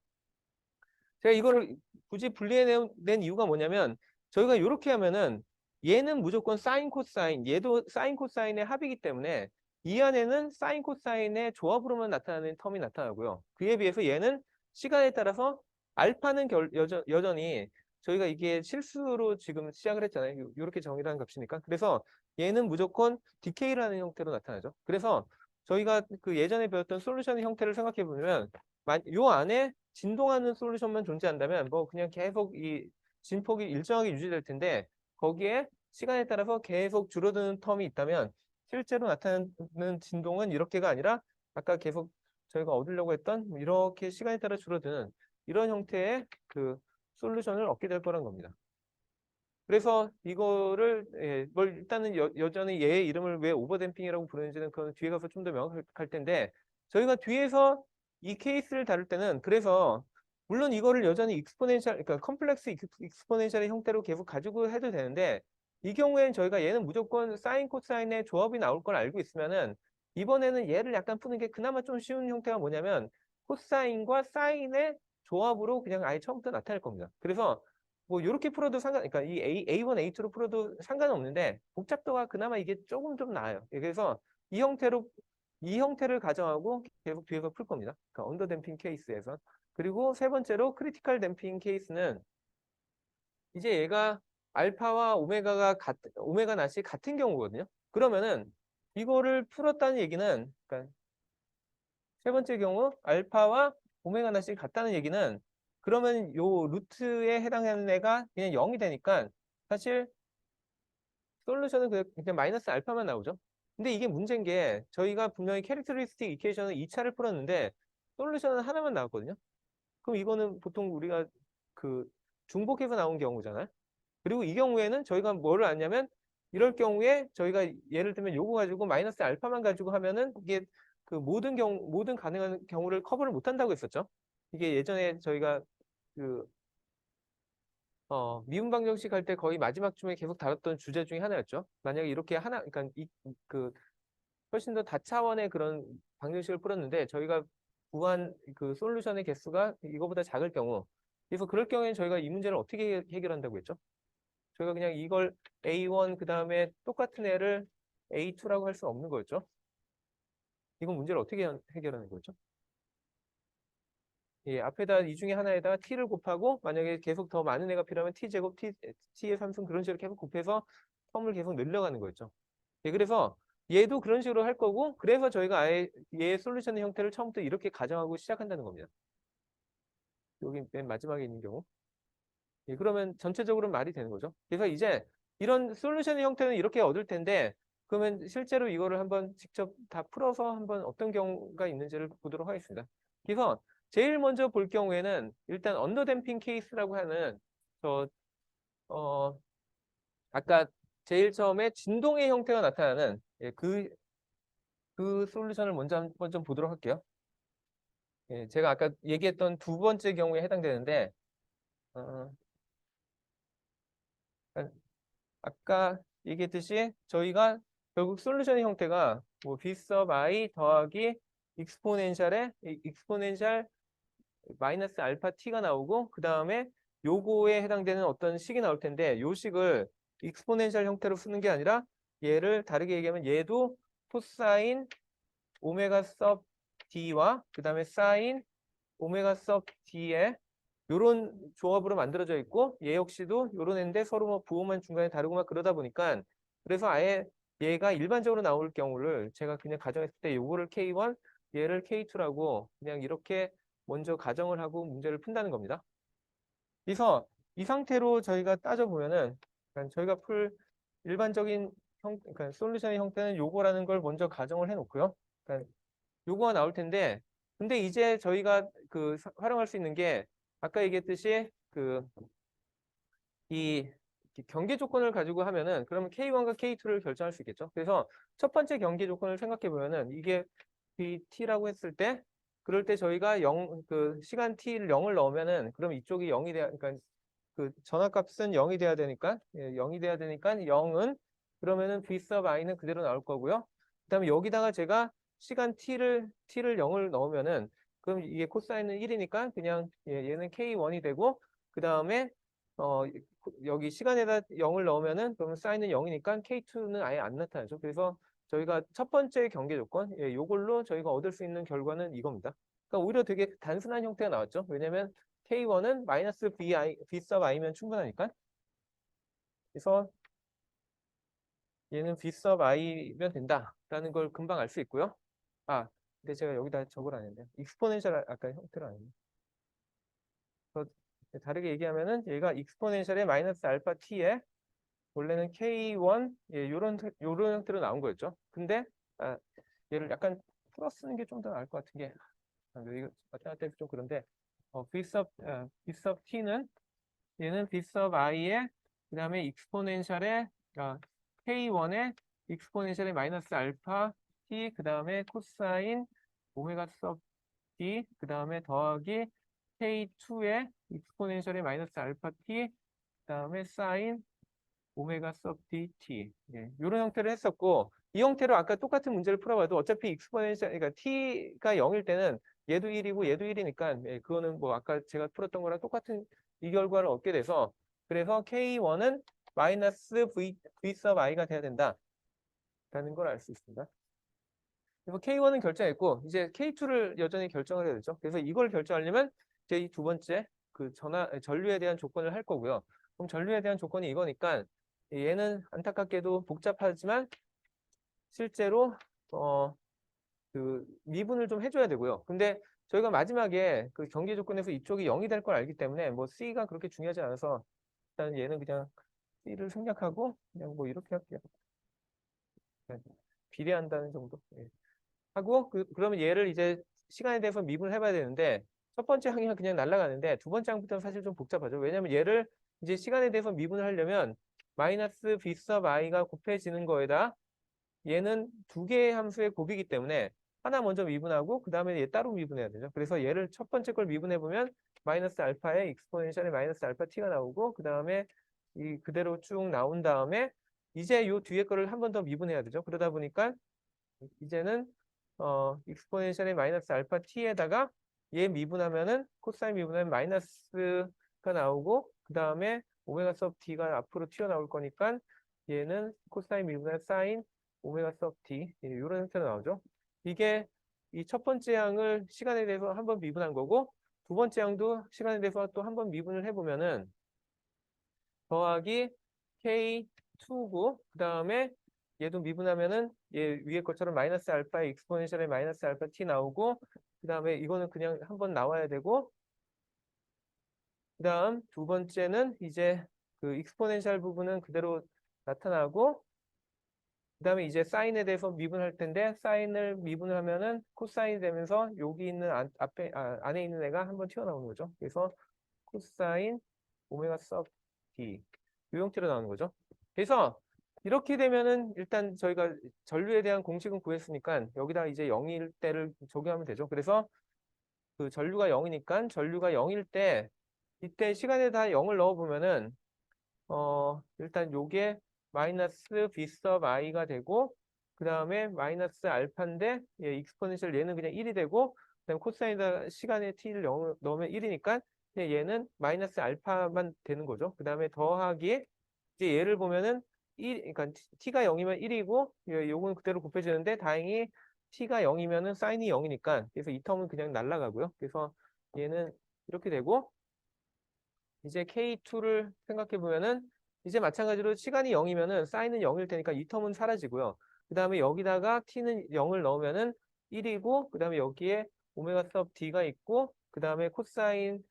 제가 이거를 굳이 분리해낸 이유가 뭐냐면 저희가 이렇게 하면은 얘는 무조건 사인 코사인, 얘도 사인 코사인의 합이기 때문에 이 안에는 사인 코사인의 조합으로만 나타나는 텀이 나타나고요. 그에 비해서 얘는 시간에 따라서 알파는 여전히 저희가 이게 실수로 지금 시작을 했잖아요. 이렇게 정의를 한 값이니까. 그래서 얘는 무조건 디케이라는 형태로 나타나죠. 그래서 저희가 그 예전에 배웠던 솔루션의 형태를 생각해 보면 요 안에 진동하는 솔루션만 존재한다면 뭐 그냥 계속 이 진폭이 일정하게 유지될 텐데 거기에 시간에 따라서 계속 줄어드는 텀이 있다면 실제로 나타나는 진동은 이렇게가 아니라 아까 계속 저희가 얻으려고 했던 이렇게 시간에 따라 줄어드는 이런 형태의 그 솔루션을 얻게 될 거란 겁니다. 그래서 이거를 뭘 일단은 여전히 얘의 이름을 왜 오버댐핑이라고 부르는지는 그건 뒤에 가서 좀 더 명확할 텐데 저희가 뒤에서 이 케이스를 다룰 때는 그래서 물론 이거를 여전히 그러니까 컴플렉스 익스포넨셜의 형태로 계속 가지고 해도 되는데 이 경우에는 저희가 얘는 무조건 사인 코사인의 조합이 나올 걸 알고 있으면은 이번에는 얘를 약간 푸는 게 그나마 좀 쉬운 형태가 뭐냐면 코사인과 사인의 조합으로 그냥 아예 처음부터 나타날 겁니다. 그래서 뭐 이렇게 풀어도 그러니까 이 A1, A2로 풀어도 상관은 없는데 복잡도가 그나마 이게 조금 좀 나아요. 그래서 이 형태를 가정하고 계속 뒤에서 풀 겁니다. 그러니까 언더 댐핑 케이스에서. 그리고 세 번째로 크리티컬 댐핑 케이스는 이제 얘가 알파와 오메가 낫이 같은 경우거든요. 그러면은 이거를 풀었다는 얘기는 그러니까 세 번째 경우 알파와 오메가 낫이 같다는 얘기는 그러면 요 루트에 해당하는 애가 그냥 0이 되니까 사실 솔루션은 그냥 마이너스 알파만 나오죠. 근데 이게 문제인 게 저희가 분명히 캐릭터리스틱 이퀘이션을 2차를 풀었는데 솔루션은 하나만 나왔거든요. 그럼 이거는 보통 우리가 그 중복해서 나온 경우잖아요. 그리고 이 경우에는 저희가 뭐를 아냐면 이럴 경우에 저희가 예를 들면 요거 가지고 마이너스 알파만 가지고 하면은 이게 그 모든 가능한 경우를 커버를 못 한다고 했었죠. 이게 예전에 저희가 그 미분 방정식 할 때 거의 마지막 쯤에 계속 다뤘던 주제 중에 하나였죠. 만약에 이렇게 그러니까 그 훨씬 더 다차원의 그런 방정식을 풀었는데 저희가 구한 그 솔루션의 개수가 이거보다 작을 경우, 그래서 그럴 경우에는 저희가 이 문제를 어떻게 해결한다고 했죠? 저희가 그냥 이걸 A1 그 다음에 똑같은 애를 A2라고 할 수 없는 거였죠. 이건 문제를 어떻게 해결하는 거죠? 예, 앞에다 이 중에 하나에다가 t를 곱하고 만약에 계속 더 많은 애가 필요하면 t제곱, t의 3승 그런 식으로 계속 곱해서 텀을 계속 늘려가는 거였죠. 예, 그래서 얘도 그런 식으로 할 거고 그래서 저희가 아예 얘의 솔루션의 형태를 처음부터 이렇게 가정하고 시작한다는 겁니다. 여기 맨 마지막에 있는 경우. 예, 그러면 전체적으로 말이 되는 거죠. 그래서 이제 이런 솔루션의 형태는 이렇게 얻을 텐데 그러면 실제로 이거를 한번 직접 다 풀어서 한번 어떤 경우가 있는지를 보도록 하겠습니다. 그래서 제일 먼저 볼 경우에는 일단 언더댐핑 케이스라고 하는 저 아까 제일 처음에 진동의 형태가 나타나는 예, 그 솔루션을 먼저 한번 좀 보도록 할게요. 예, 제가 아까 얘기했던 두 번째 경우에 해당되는데 어, 아까 얘기했듯이 저희가 결국 솔루션의 형태가 뭐 b sub i 더하기 익스포넨셜 마이너스 알파 t가 나오고 그 다음에 요거에 해당되는 어떤 식이 나올 텐데 요 식을 익스포넨셜 형태로 쓰는 게 아니라 얘를 다르게 얘기하면 얘도 코사인 오메가 섭 d와 그 다음에 사인 오메가 섭 d의 요런 조합으로 만들어져 있고 얘 역시도 요런 애인데 서로 뭐 부호만 중간에 다르고 막 그러다 보니까 그래서 아예 얘가 일반적으로 나올 경우를 제가 그냥 가정했을 때 요거를 K1, 얘를 K2라고 그냥 이렇게 먼저 가정을 하고 문제를 푼다는 겁니다. 그래서 이 상태로 저희가 따져보면은 그러니까 저희가 풀 일반적인 그러니까 솔루션의 형태는 요거라는 걸 먼저 가정을 해놓고요. 그러니까 요거가 나올 텐데 근데 이제 저희가 그 활용할 수 있는 게 아까 얘기했듯이 그 이 경계 조건을 가지고 하면은 그러면 K1과 K2를 결정할 수 있겠죠. 그래서 첫 번째 경계 조건을 생각해 보면은 이게 T라고 했을 때 그럴 때 저희가 그 시간 T를 0을 넣으면은 그럼 이쪽이 0이 돼야 그러니까 그 전압값은 0이 돼야 되니까 0이 돼야 되니까 0은 그러면은 V sub i는 그대로 나올 거고요. 그다음에 여기다가 제가 시간 T를 0을 넣으면은 그럼 이게 코사인은 1이니까 그냥 얘는 K1이 되고 그다음에 어 여기 시간에다 0을 넣으면은 그러면 사인은 0이니까 K2는 아예 안 나타나죠. 그래서 저희가 첫 번째 경계 조건, 요걸로 저희가 얻을 수 있는 결과는 이겁니다. 그러니까 오히려 되게 단순한 형태가 나왔죠. 왜냐면 K1은 마이너스 B sub i면 충분하니까. 그래서 얘는 B sub i면 된다라는 걸 금방 알 수 있고요. 아, 근데 제가 여기다 적을 안 했네요. 익스포넨셜 아까 형태를 안 했네요. 그래서 다르게 얘기하면은 얘가 익스포넨셜의 마이너스 알파 t에 원래는 K1 요런 형태로 나온 거였죠. 근데 얘를 약간 풀어 쓰는 게 좀 더 나을 것 같은 게 이거 왔다 갔다 해서 좀 그런데 B sub t는 얘는 B sub i에 그다음에 익스포넨셜의 K1의 익스포넨셜의 마이너스 알파 t 그다음에 코사인 오메가 sub t 그다음에 더하기 K2의 익스포넨셜의 마이너스 알파 t 그다음에 사인 오메가 sub dt. 이런 형태를 했었고 이 형태로 아까 똑같은 문제를 풀어봐도 어차피 익스포넨셜 그러니까 t가 0일 때는 얘도 1이고 얘도 1이니까 그거는 뭐 아까 제가 풀었던 거랑 똑같은 이 결과를 얻게 돼서 그래서 K1은 마이너스 V sub i가 돼야 된다라는 걸 알 수 있습니다. 그래서 K1은 결정했고 이제 K2를 여전히 결정을 해야 되죠. 그래서 이걸 결정하려면 이제 이 두 번째 그 전류에 대한 조건을 할 거고요. 그럼 전류에 대한 조건이 이거니까 얘는 안타깝게도 복잡하지만 실제로 그 미분을 좀 해줘야 되고요. 근데 저희가 마지막에 그 경계 조건에서 이쪽이 0이 될 걸 알기 때문에 뭐 C가 그렇게 중요하지 않아서 일단 얘는 그냥 C를 생략하고 그냥 뭐 이렇게 할게요. 비례한다는 정도. 하고 그러면 얘를 이제 시간에 대해서 미분을 해봐야 되는데 첫 번째 항이가 그냥 날아가는데 두 번째 항부터는 사실 좀 복잡하죠. 왜냐면 얘를 이제 시간에 대해서 미분을 하려면 마이너스 B sub i가 곱해지는 거에다 얘는 두 개의 함수의 곱이기 때문에 하나 먼저 미분하고 그 다음에 얘 따로 미분해야 되죠. 그래서 얘를 첫 번째 걸 미분해 보면 마이너스 알파에 익스포넨셜의 마이너스 알파 t가 나오고 그 다음에 이 그대로 쭉 나온 다음에 이제 요 뒤에 거를 한 번 더 미분해야 되죠. 그러다 보니까 이제는 익스포넨셜의 마이너스 알파 t에다가 얘 미분하면은 코사인 미분하면 마이너스가 나오고 그 다음에 오메가 sub t가 앞으로 튀어나올 거니까 얘는 코사인 미분한 사인 오메가 sub t 이런 형태로 나오죠. 이게 이 첫 번째 항을 시간에 대해서 한번 미분한 거고 두 번째 항도 시간에 대해서 또 한번 미분을 해보면은 더하기 K2고 그 다음에 얘도 미분하면은 얘 위에 것처럼 마이너스 알파의 익스포넨셜의 마이너스 알파 t 나오고 그 다음에 이거는 그냥 한번 나와야 되고 그 다음 두 번째는 이제 그 익스포넨셜 부분은 그대로 나타나고 그 다음에 이제 사인에 대해서 미분할 텐데 사인을 미분을 하면은 코사인이 되면서 여기 있는 안에 있는 애가 한번 튀어나오는 거죠. 그래서 코사인 오메가 sub d 이 형태로 나오는 거죠. 그래서 이렇게 되면은 일단 저희가 전류에 대한 공식은 구했으니까 여기다 이제 0일 때를 적용하면 되죠. 그래서 그 전류가 0이니까 전류가 0일 때 이때 시간에다 0을 넣어 보면은 일단 요게 마이너스 B sub i가 되고 그 다음에 마이너스 알파인데 익스포넨셜 얘는 그냥 1이 되고 그다음에 코사인에다 시간에 t를 0을 넣으면 1이니까 얘는 마이너스 알파만 되는 거죠. 그 다음에 더하기 이제 얘를 보면은 그러니까 t가 0이면 1이고 요건 그대로 곱해지는데 다행히 t가 0이면은 사인이 0이니까 그래서 이 텀은 그냥 날라가고요. 그래서 얘는 이렇게 되고 이제 K2를 생각해 보면은 이제 마찬가지로 시간이 0이면은 사인은 0일 테니까 이 텀은 사라지고요. 그 다음에 여기다가 t는 0을 넣으면은 1이고, 그 다음에 여기에 오메가 섭 d가 있고, 그 다음에 코사인의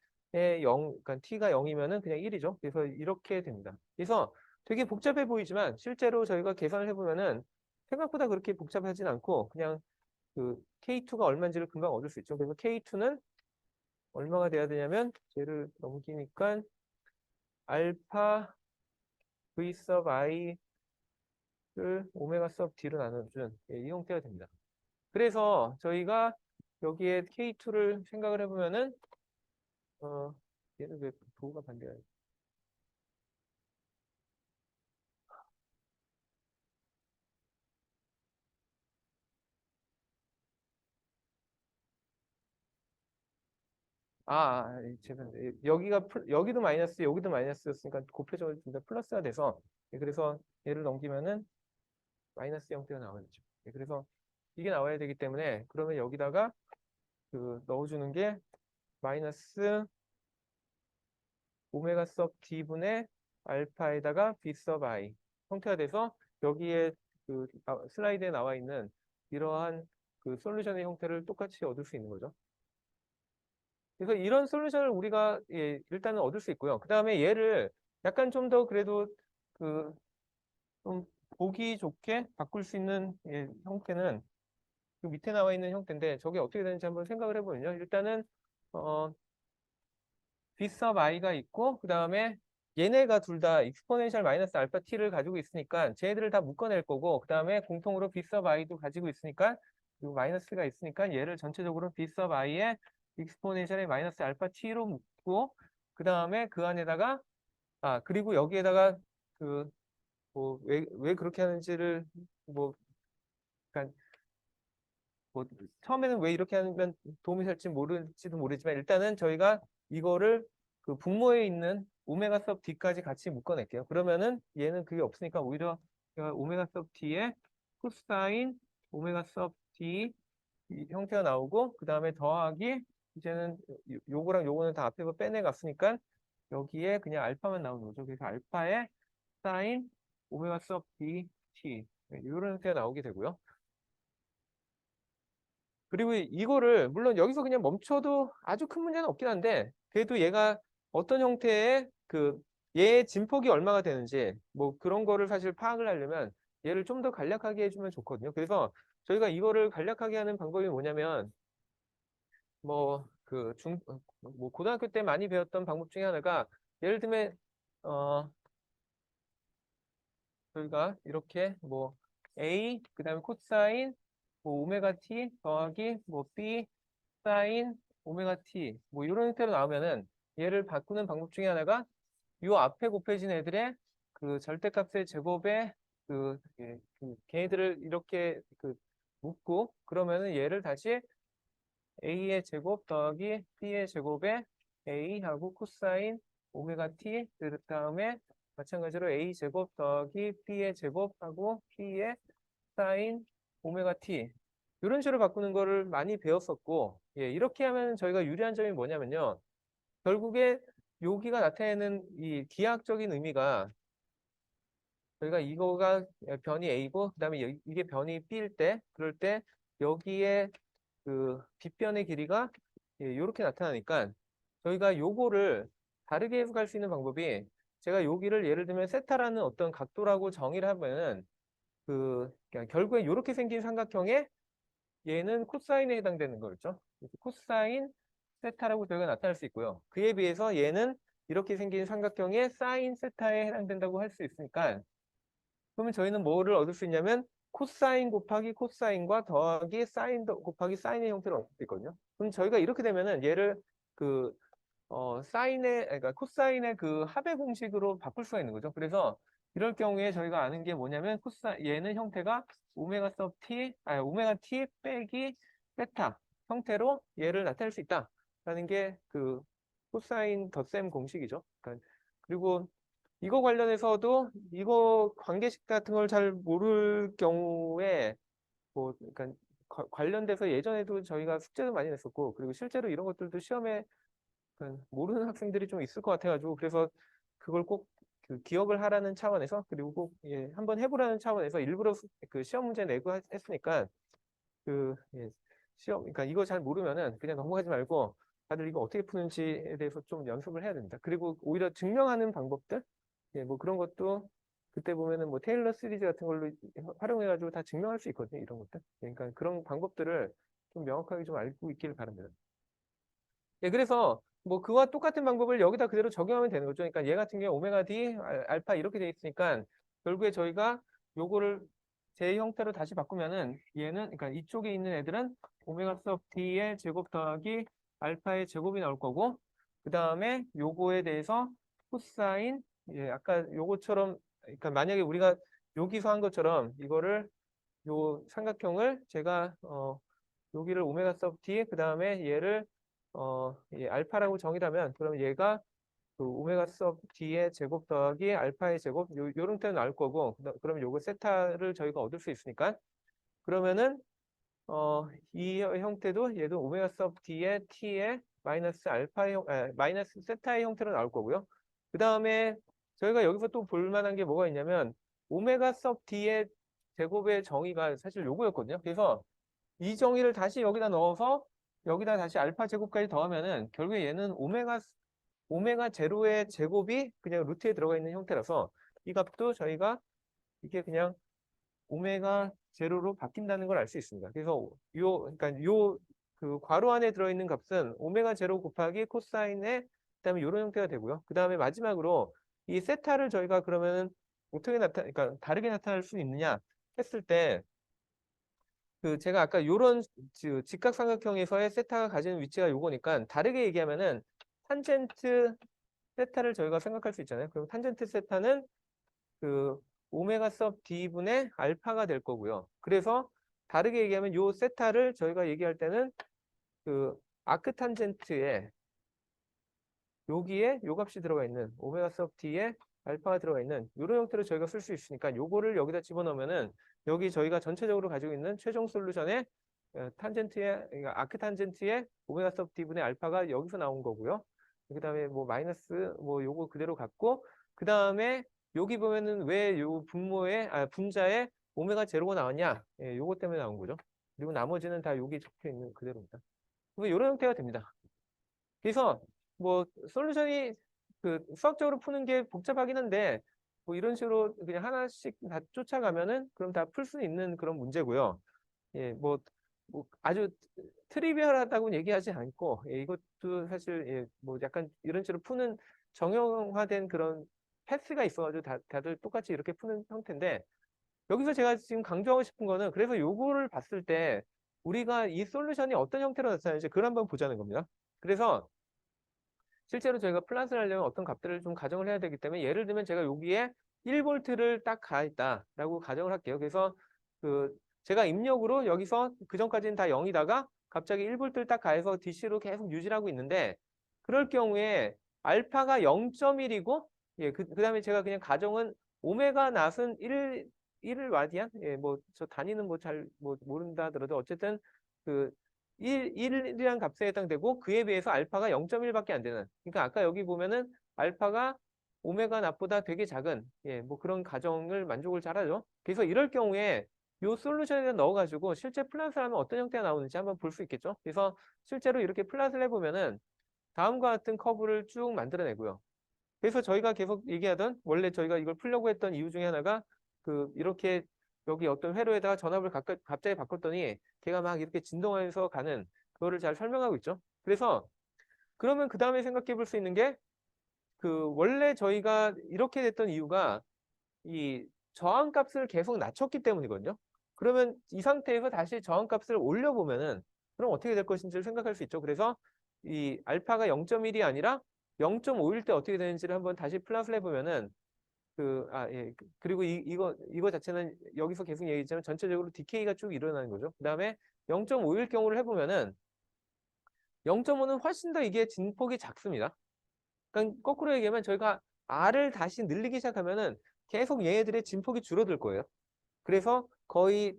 0, 그러니까 t가 0이면은 그냥 1이죠. 그래서 이렇게 됩니다. 그래서 되게 복잡해 보이지만 실제로 저희가 계산을 해보면은 생각보다 그렇게 복잡하진 않고 그냥 그 K2가 얼마인지를 금방 얻을 수 있죠. 그래서 K2는 얼마가 돼야 되냐면 얘를 넘기니까 알파 V sub i를 오메가 sub d로 나눠준 이 형태가 됩니다. 그래서 저희가 여기에 K2를 생각을 해보면은 얘는 왜 도가 반대야? 제가 여기도 마이너스 여기도 마이너스였으니까 곱해져 진짜 플러스가 돼서 그래서 얘를 넘기면은 마이너스 형태가 나오죠. 그래서 이게 나와야 되기 때문에 그러면 여기다가 그 넣어주는 게 마이너스 오메가 섭 d분의 알파에다가 b 섭 i 형태가 돼서 여기에 그 슬라이드에 나와 있는 이러한 그 솔루션의 형태를 똑같이 얻을 수 있는 거죠. 그래서 이런 솔루션을 우리가 일단은 얻을 수 있고요. 그 다음에 얘를 약간 좀 더 그래도 그 좀 보기 좋게 바꿀 수 있는 형태는 그 밑에 나와 있는 형태인데 저게 어떻게 되는지 한번 생각을 해보면요. 일단은 b sub i가 있고 그 다음에 얘네가 둘 다 익스포넨셜 마이너스 알파 t를 가지고 있으니까 쟤들을 다 묶어낼 거고 그 다음에 공통으로 b sub i도 가지고 있으니까 그리고 마이너스가 있으니까 얘를 전체적으로 b sub i의 익스포넨셜의 마이너스 알파 t로 묶고 그 다음에 그 안에다가 그리고 여기에다가 그 뭐 왜 그렇게 하는지를 뭐 그러니까 뭐 처음에는 왜 이렇게 하면 도움이 될지 모를지도 모르지만 일단은 저희가 이거를 그 분모에 있는 오메가 섭 d까지 같이 묶어낼게요. 그러면은 얘는 그게 없으니까 오히려 오메가 섭 d의 코사인 오메가 섭 d 이 형태가 나오고 그 다음에 더하기 이제는 요거랑 요거는 다 앞에서 빼내갔으니까 여기에 그냥 알파만 나오는 거죠. 그래서 알파의 사인 오메가 섭 dt 이런 형태가 나오게 되고요. 그리고 이거를 물론 여기서 그냥 멈춰도 아주 큰 문제는 없긴 한데 그래도 얘가 어떤 형태의 그 얘의 진폭이 얼마가 되는지 뭐 그런 거를 사실 파악을 하려면 얘를 좀 더 간략하게 해주면 좋거든요. 그래서 저희가 이거를 간략하게 하는 방법이 뭐냐면 뭐 뭐 고등학교 때 많이 배웠던 방법 중에 하나가 예를 들면 어 저희가 이렇게 뭐 A 그다음에 코사인 뭐 오메가 t 더하기 뭐 B 사인 오메가 t 뭐 이런 형태로 나오면은 얘를 바꾸는 방법 중에 하나가 요 앞에 곱해진 애들의 그 절대값의 제곱에 그 걔네들을 이렇게 그 묶고 그러면은 얘를 다시 a의 제곱 더하기 b의 제곱에 a하고 코사인 오메가 t 그 다음에 마찬가지로 a 제곱 더하기 b의 제곱하고 b의 사인 오메가 t 이런 식으로 바꾸는 거를 많이 배웠었고 이렇게 하면 저희가 유리한 점이 뭐냐면요. 결국에 여기가 나타내는 이 기하학적인 의미가 저희가 이거가 변이 a고 그다음에 이게 변이 b일 때 그럴 때 여기에 그 빗변의 길이가 이렇게 나타나니까 저희가 요거를 다르게 해석할 수 있는 방법이 제가 여기를 예를 들면 세타라는 어떤 각도라고 정의를 하면은 그러니까 결국에 이렇게 생긴 삼각형에 얘는 코사인에 해당되는 거였죠. 그래서 코사인 세타라고 저희가 나타낼 수 있고요. 그에 비해서 얘는 이렇게 생긴 삼각형의 사인 세타에 해당된다고 할 수 있으니까 그러면 저희는 뭐를 얻을 수 있냐면 코사인 곱하기 코사인과 더하기 사인 곱하기 사인의 형태를 얻을 수 있거든요. 그럼 저희가 이렇게 되면은 얘를 그 그러니까 코사인의 그 합의 공식으로 바꿀 수가 있는 거죠. 그래서 이럴 경우에 저희가 아는 게 뭐냐면 얘는 형태가 오메가 섭 t, 오메가 t 빼기 세타 형태로 얘를 나타낼 수 있다라는 게 그 코사인 덧셈 공식이죠. 그러니까 그리고 이거 관련해서도 이거 관계식 같은 걸 잘 모를 경우에 뭐 그러니까 관련돼서 예전에도 저희가 숙제도 많이 냈었고 그리고 실제로 이런 것들도 시험에 모르는 학생들이 좀 있을 것 같아가지고 그래서 그걸 꼭 그 기억을 하라는 차원에서 그리고 꼭 예, 한번 해보라는 차원에서 일부러 그 시험 문제 내고 했으니까 그 예, 시험 그러니까 이거 잘 모르면은 그냥 넘어가지 말고 다들 이거 어떻게 푸는지에 대해서 좀 연습을 해야 됩니다. 그리고 오히려 증명하는 방법들 예, 뭐 그런 것도 그때 보면은 뭐 테일러 시리즈 같은 걸로 활용해가지고 다 증명할 수 있거든요. 이런 것들. 그러니까 그런 방법들을 좀 명확하게 좀 알고 있기를 바랍니다. 예, 그래서 뭐 그와 똑같은 방법을 여기다 그대로 적용하면 되는 거죠. 그러니까 얘 같은 경우에 오메가 D, 알파 이렇게 돼 있으니까 결국에 저희가 요거를 제 형태로 다시 바꾸면은 얘는 그러니까 이쪽에 있는 애들은 오메가 섭 D의 제곱 더하기 알파의 제곱이 나올 거고 그 다음에 요거에 대해서 코사인 예, 아까 요거처럼 그러니까 만약에 우리가 여기서 한 것처럼 이거를 요 삼각형을 제가 여기를 오메가 섭 D 그 다음에 얘를 예, 알파라고 정의하면 그럼 얘가 그 오메가 섭 D의 제곱 더하기 알파의 제곱 요런 때는 나올 거고 그러면 요거 세타를 저희가 얻을 수 있으니까 그러면은 이 형태도 얘도 오메가 섭 D의 T의 마이너스 알파의 마이너스 세타의 형태로 나올 거고요. 그 다음에 저희가 여기서 또 볼 만한 게 뭐가 있냐면 오메가 섭 D의 제곱의 정의가 사실 요거였거든요. 그래서 이 정의를 다시 여기다 넣어서 여기다 다시 알파 제곱까지 더하면은 결국에 얘는 오메가 제로의 제곱이 그냥 루트에 들어가 있는 형태라서 이 값도 저희가 이게 그냥 오메가 제로로 바뀐다는 걸 알 수 있습니다. 그래서 그러니까 그 괄호 안에 들어있는 값은 오메가 제로 곱하기 코사인의 그다음에 이런 형태가 되고요. 그 다음에 마지막으로 이 세타를 저희가 그러면은 어떻게 그러니까 다르게 나타낼 수 있느냐 했을 때 그 제가 아까 요런 직각삼각형에서의 세타가 가지는 위치가 요거니까 다르게 얘기하면은 탄젠트 세타를 저희가 생각할 수 있잖아요. 그럼 탄젠트 세타는 그 오메가 섭 D분의 알파가 될 거고요. 그래서 다르게 얘기하면 요 세타를 저희가 얘기할 때는 그 아크탄젠트에 여기에 요 값이 들어가 있는 오메가 섭 D에 알파가 들어가 있는 이런 형태로 저희가 쓸 수 있으니까 요거를 여기다 집어넣으면은 여기 저희가 전체적으로 가지고 있는 최종 솔루션의 탄젠트의 그러니까 아크탄젠트의 오메가 섭 D분의 알파가 여기서 나온 거고요. 그다음에 뭐 마이너스 뭐 요거 그대로 갖고 그다음에 여기 보면은 왜 요 분자에 오메가 제로가 나왔냐? 예, 요거 때문에 나온 거죠. 그리고 나머지는 다 여기 적혀 있는 그대로입니다. 이런 형태가 됩니다. 그래서 뭐 솔루션이 그 수학적으로 푸는 게 복잡하긴 한데 뭐 이런 식으로 그냥 하나씩 다 쫓아가면은 그럼 다 풀 수 있는 그런 문제고요. 예, 뭐 아주 트리비얼하다고 얘기하지 않고 예, 이것도 사실 예, 뭐 약간 이런 식으로 푸는 정형화된 그런 패스가 있어가지고 다들 똑같이 이렇게 푸는 형태인데 여기서 제가 지금 강조하고 싶은 거는 그래서 요거를 봤을 때 우리가 이 솔루션이 어떤 형태로 나타나는지 그걸 한번 보자는 겁니다. 그래서 실제로 저희가 플랫을 하려면 어떤 값들을 좀 가정을 해야 되기 때문에 예를 들면 제가 여기에 1V를 딱 가했다라고 가정을 할게요. 그래서 그 제가 입력으로 여기서 그 전까지는 다 0이다가 갑자기 1V를 딱 가해서 DC로 계속 유지를 하고 있는데 그럴 경우에 알파가 0.1이고 예, 그다음에 제가 그냥 가정은 오메가 낫은 1 와디안? 예, 뭐 저 단위는 뭐 잘 뭐 모른다 하더라도 어쨌든 그 1이라는 값에 해당되고 그에 비해서 알파가 0.1밖에 안 되는. 그러니까 아까 여기 보면은 알파가 오메가 낫보다 되게 작은 예, 뭐 그런 가정을 만족을 잘하죠. 그래서 이럴 경우에 이 솔루션에 넣어가지고 실제 플랫을 하면 어떤 형태가 나오는지 한번 볼 수 있겠죠. 그래서 실제로 이렇게 플랫을 해보면은 다음과 같은 커브를 쭉 만들어내고요. 그래서 저희가 계속 얘기하던 원래 저희가 이걸 풀려고 했던 이유 중에 하나가 그 이렇게 여기 어떤 회로에다가 전압을 갑자기 바꿨더니 걔가 막 이렇게 진동하면서 가는 그거를 잘 설명하고 있죠. 그래서 그러면 그 다음에 생각해 볼 수 있는 게 그 원래 저희가 이렇게 됐던 이유가 이 저항값을 계속 낮췄기 때문이거든요. 그러면 이 상태에서 다시 저항값을 올려보면은 그럼 어떻게 될 것인지를 생각할 수 있죠. 그래서 이 알파가 0.1이 아니라 0.5일 때 어떻게 되는지를 한번 다시 플랫을 해보면은 예. 그리고 이거 자체는 여기서 계속 얘기했지만 전체적으로 디케이가 쭉 일어나는 거죠. 그 다음에 0.5일 경우를 해보면은 0.5는 훨씬 더 이게 진폭이 작습니다. 그러니까 거꾸로 얘기하면 저희가 R을 다시 늘리기 시작하면은 계속 얘네들의 진폭이 줄어들 거예요. 그래서 거의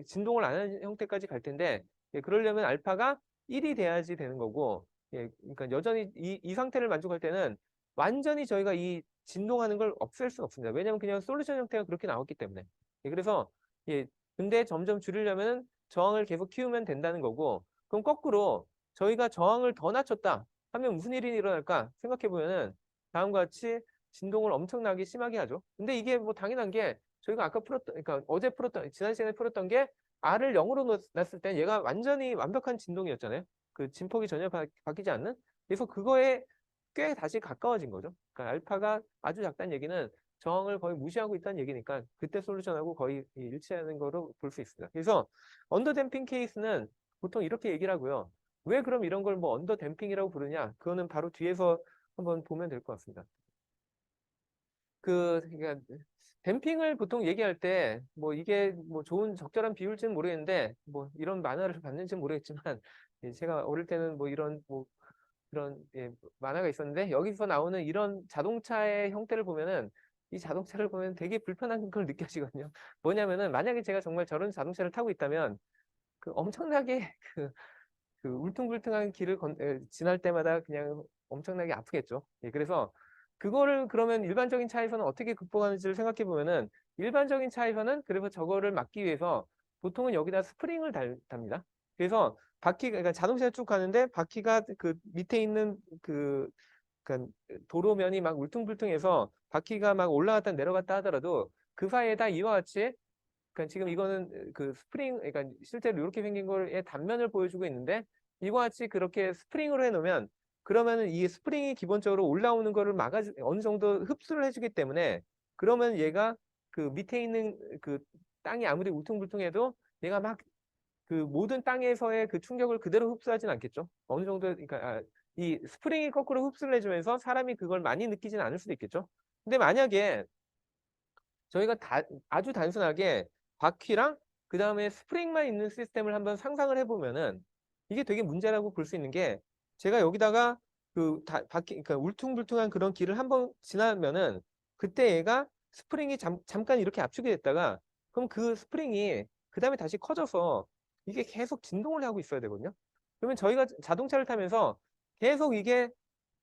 진동을 안 하는 형태까지 갈 텐데 예, 그러려면 알파가 1이 돼야지 되는 거고 예, 그러니까 여전히 이 상태를 만족할 때는 완전히 저희가 이 진동하는 걸 없앨 수는 없습니다. 왜냐하면 그냥 솔루션 형태가 그렇게 나왔기 때문에. 예, 그래서 예, 근데 점점 줄이려면 저항을 계속 키우면 된다는 거고, 그럼 거꾸로 저희가 저항을 더 낮췄다 하면 무슨 일이 일어날까 생각해 보면은 다음과 같이 진동을 엄청나게 심하게 하죠. 근데 이게 뭐 당연한 게 저희가 아까 풀었던, 그러니까 어제 풀었던, 지난 시간에 풀었던 게 R을 0으로 놨을 때 얘가 완전히 완벽한 진동이었잖아요. 그 진폭이 전혀 바뀌지 않는. 그래서 그거에 꽤 다시 가까워진 거죠. 그러니까 알파가 아주 작다는 얘기는 저항을 거의 무시하고 있다는 얘기니까 그때 솔루션하고 거의 일치하는 거로 볼 수 있습니다. 그래서 언더댐핑 케이스는 보통 이렇게 얘기를 하고요. 왜 그럼 이런 걸 뭐 언더댐핑이라고 부르냐? 그거는 바로 뒤에서 한번 보면 될 것 같습니다. 그러니까 댐핑을 보통 얘기할 때 뭐 이게 뭐 좋은 적절한 비율지는 모르겠는데 뭐 이런 만화를 봤는지는 모르겠지만 예, 제가 어릴 때는 뭐 이런 뭐 그런 예, 만화가 있었는데 여기서 나오는 이런 자동차의 형태를 보면은 이 자동차를 보면 되게 불편한 걸 느껴지거든요. 뭐냐면은 만약에 제가 정말 저런 자동차를 타고 있다면 그 엄청나게 그 울퉁불퉁한 길을 지날 때마다 그냥 엄청나게 아프겠죠. 예, 그래서 그거를 그러면 일반적인 차에서는 어떻게 극복하는지를 생각해 보면은 일반적인 차에서는 그래서 저거를 막기 위해서 보통은 여기다 스프링을 답니다. 그래서 바퀴가 그러니까 자동차를 쭉 가는데 바퀴가 그 밑에 있는 그 그러니까 도로면이 막 울퉁불퉁해서 바퀴가 막 올라갔다 내려갔다 하더라도 그 사이에다 이와 같이 그러니까 지금 이거는 그 스프링, 그러니까 실제로 이렇게 생긴 거의 단면을 보여주고 있는데 이와 같이 그렇게 스프링으로 해놓으면 그러면은 이 스프링이 기본적으로 올라오는 거를 어느 정도 흡수를 해주기 때문에 그러면 얘가 그 밑에 있는 그 땅이 아무리 울퉁불퉁해도 얘가 막 그 모든 땅에서의 그 충격을 그대로 흡수하진 않겠죠. 어느 정도, 그러니까 이 스프링이 거꾸로 흡수를 해주면서 사람이 그걸 많이 느끼진 않을 수도 있겠죠. 근데 만약에 저희가 아주 단순하게 바퀴랑 그 다음에 스프링만 있는 시스템을 한번 상상을 해보면은 이게 되게 문제라고 볼 수 있는 게 제가 여기다가 그 바퀴, 그러니까 울퉁불퉁한 그런 길을 한번 지나면은 그때 얘가 스프링이 잠깐 이렇게 압축이 됐다가 그럼 그 스프링이 그 다음에 다시 커져서 이게 계속 진동을 하고 있어야 되거든요. 그러면 저희가 자동차를 타면서 계속 이게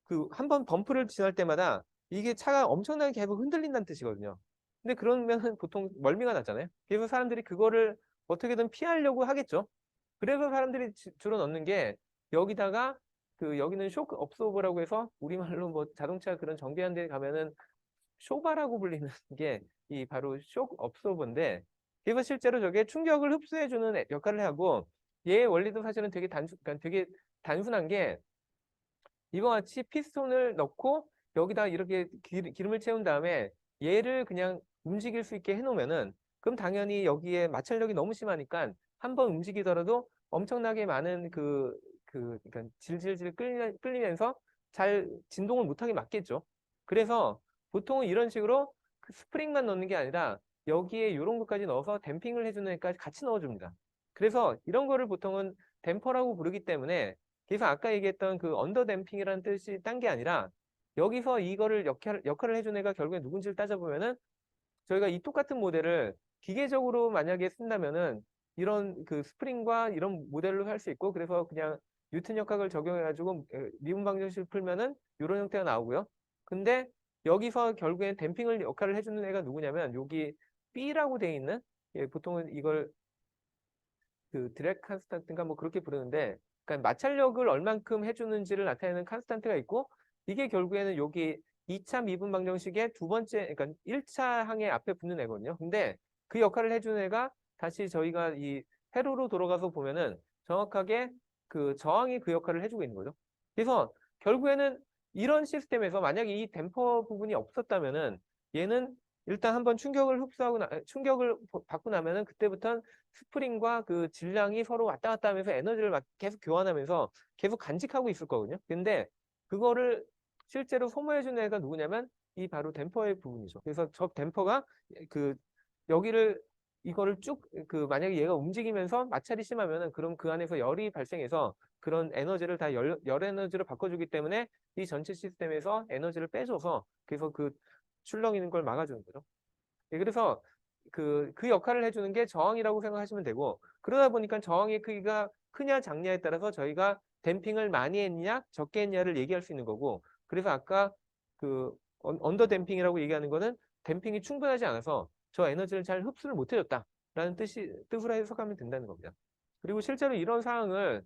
그 한 번 범프를 지날 때마다 이게 차가 엄청나게 계속 흔들린다는 뜻이거든요. 근데 그러면은 보통 멀미가 나잖아요. 그래서 사람들이 그거를 어떻게든 피하려고 하겠죠. 그래서 사람들이 주로 넣는 게 여기다가 그 여기는 쇼크 업소버라고 해서 우리말로 뭐 자동차 그런 정비하는 데 가면은 쇼바라고 불리는 게 이 바로 쇼크 업소버인데 그래서 실제로 저게 충격을 흡수해주는 역할을 하고 얘의 원리도 사실은 되게 그러니까 되게 단순한 게 이와 같이 피스톤을 넣고 여기다 이렇게 기름을 채운 다음에 얘를 그냥 움직일 수 있게 해놓으면은 그럼 당연히 여기에 마찰력이 너무 심하니까 한번 움직이더라도 엄청나게 많은 그러니까 질질질 끌리면서 잘 진동을 못하게 막겠죠. 그래서 보통은 이런 식으로 그 스프링만 넣는 게 아니라 여기에 이런 것까지 넣어서 댐핑을 해주는 애까지 같이 넣어줍니다. 그래서 이런 거를 보통은 댐퍼라고 부르기 때문에 그래서 아까 얘기했던 그 언더댐핑이라는 뜻이 딴 게 아니라 여기서 이거를 역할을 해준 애가 결국에 누군지를 따져보면은 저희가 이 똑같은 모델을 기계적으로 만약에 쓴다면은 이런 그 스프링과 이런 모델로 할 수 있고 그래서 그냥 뉴턴 역학을 적용해가지고 미분 방정식을 풀면은 이런 형태가 나오고요. 근데 여기서 결국엔 댐핑을 역할을 해주는 애가 누구냐면 여기 B라고 돼 있는 예, 보통은 이걸 그 드랙 컨스탄트인가 뭐 그렇게 부르는데 그러니까 마찰력을 얼만큼 해주는지를 나타내는 컨스탄트가 있고 이게 결국에는 여기 2차 미분 방정식의 두 번째 그러니까 1차 항의 앞에 붙는 애거든요. 근데 그 역할을 해주는 애가 다시 저희가 이 회로로 돌아가서 보면은 정확하게 그 저항이 그 역할을 해주고 있는 거죠. 그래서 결국에는 이런 시스템에서 만약에 이 댐퍼 부분이 없었다면은 얘는 일단 한번 충격을 받고 나면은 그때부터는 스프링과 그 질량이 서로 왔다 갔다 하면서 에너지를 막 계속 교환하면서 계속 간직하고 있을 거거든요. 근데 그거를 실제로 소모해주는 애가 누구냐면 이 바로 댐퍼의 부분이죠. 그래서 저 댐퍼가 그 여기를 이거를 쭉 그 만약에 얘가 움직이면서 마찰이 심하면은 그럼 그 안에서 열이 발생해서 그런 에너지를 다 열 에너지로 바꿔주기 때문에 이 전체 시스템에서 에너지를 빼줘서 그래서 그 출렁이는 걸 막아주는 거죠. 예, 그래서 그 역할을 해주는 게 저항이라고 생각하시면 되고 그러다 보니까 저항의 크기가 크냐 작냐에 따라서 저희가 댐핑을 많이 했냐 적게 했냐를 얘기할 수 있는 거고 그래서 아까 그 언더 댐핑이라고 얘기하는 거는 댐핑이 충분하지 않아서 저 에너지를 잘 흡수를 못 해줬다라는 뜻으로 해석하면 된다는 겁니다. 그리고 실제로 이런 상황을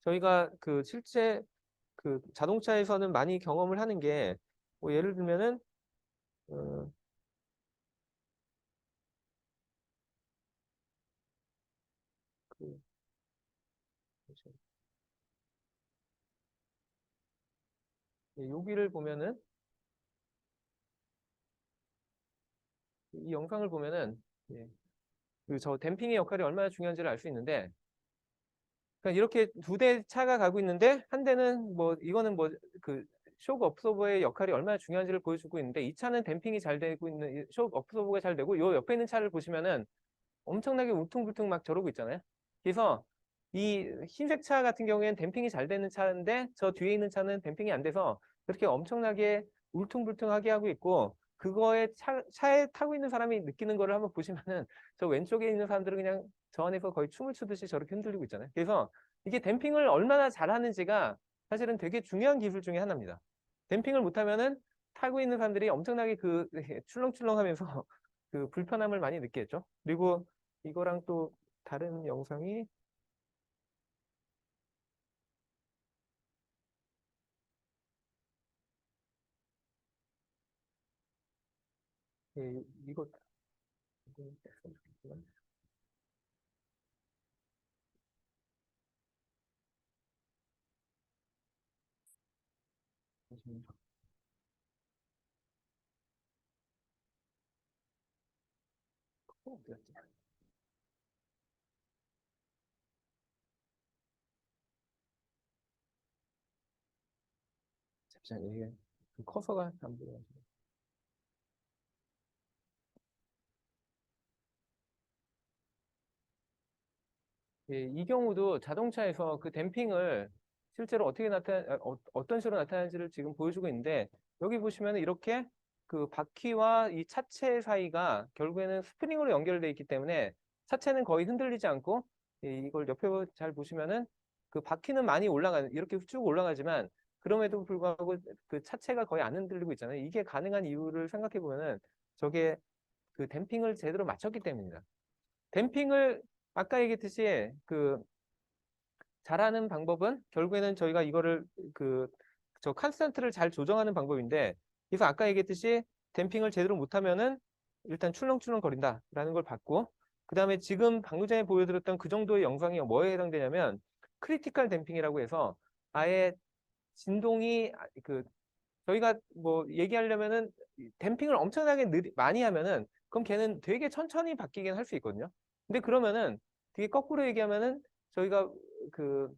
저희가 그 실제 그 자동차에서는 많이 경험을 하는 게 뭐 예를 들면은 어, 그 여기를 보면은 이 영상을 보면은 예, 그저 댐핑의 역할이 얼마나 중요한지를 알 수 있는데 그러니까 이렇게 두 대 차가 가고 있는데 한 대는 뭐 이거는 뭐 그 쇼크 업소버의 역할이 얼마나 중요한지를 보여주고 있는데 이 차는 댐핑이 잘 되고 있는 쇼크 업소버가 잘 되고 요 옆에 있는 차를 보시면은 엄청나게 울퉁불퉁 막 저러고 있잖아요. 그래서 이 흰색 차 같은 경우에는 댐핑이 잘 되는 차인데 저 뒤에 있는 차는 댐핑이 안 돼서 그렇게 엄청나게 울퉁불퉁하게 하고 있고 그거에 차에 타고 있는 사람이 느끼는 거를 한번 보시면은 저 왼쪽에 있는 사람들은 그냥 저 안에서 거의 춤을 추듯이 저렇게 흔들리고 있잖아요. 그래서 이게 댐핑을 얼마나 잘하는지가 사실은 되게 중요한 기술 중에 하나입니다. 댐핑을 못하면은 타고 있는 사람들이 엄청나게 그 출렁출렁하면서 그 불편함을 많이 느끼겠죠. 그리고 이거랑 또 다른 영상이 예, 이거 잠시만요. 어디 갔지? 잠시만요. 이게 그 커서가 안 보여가지고. 예, 이 경우도 자동차에서 그 댐핑을 실제로 어떤 식으로 나타나는지를 지금 보여주고 있는데 여기 보시면 이렇게 그 바퀴와 이 차체 사이가 결국에는 스프링으로 연결되어 있기 때문에 차체는 거의 흔들리지 않고 이걸 옆에 잘 보시면은 그 바퀴는 많이 이렇게 쭉 올라가지만 그럼에도 불구하고 그 차체가 거의 안 흔들리고 있잖아요. 이게 가능한 이유를 생각해 보면은 저게 그 댐핑을 제대로 맞췄기 때문입니다. 댐핑을 아까 얘기했듯이 그 잘하는 방법은 결국에는 저희가 이거를 그 저 컨스턴트를 잘 조정하는 방법인데 그래서 아까 얘기했듯이 댐핑을 제대로 못하면은 일단 출렁출렁 거린다라는 걸 봤고 그 다음에 지금 방금 전에 보여드렸던 그 정도의 영상이 뭐에 해당되냐면 크리티컬 댐핑이라고 해서 아예 진동이 그 저희가 뭐 얘기하려면은 댐핑을 엄청나게 많이 하면은 그럼 걔는 되게 천천히 바뀌긴 할 수 있거든요. 근데 그러면은 되게 거꾸로 얘기하면은 저희가 그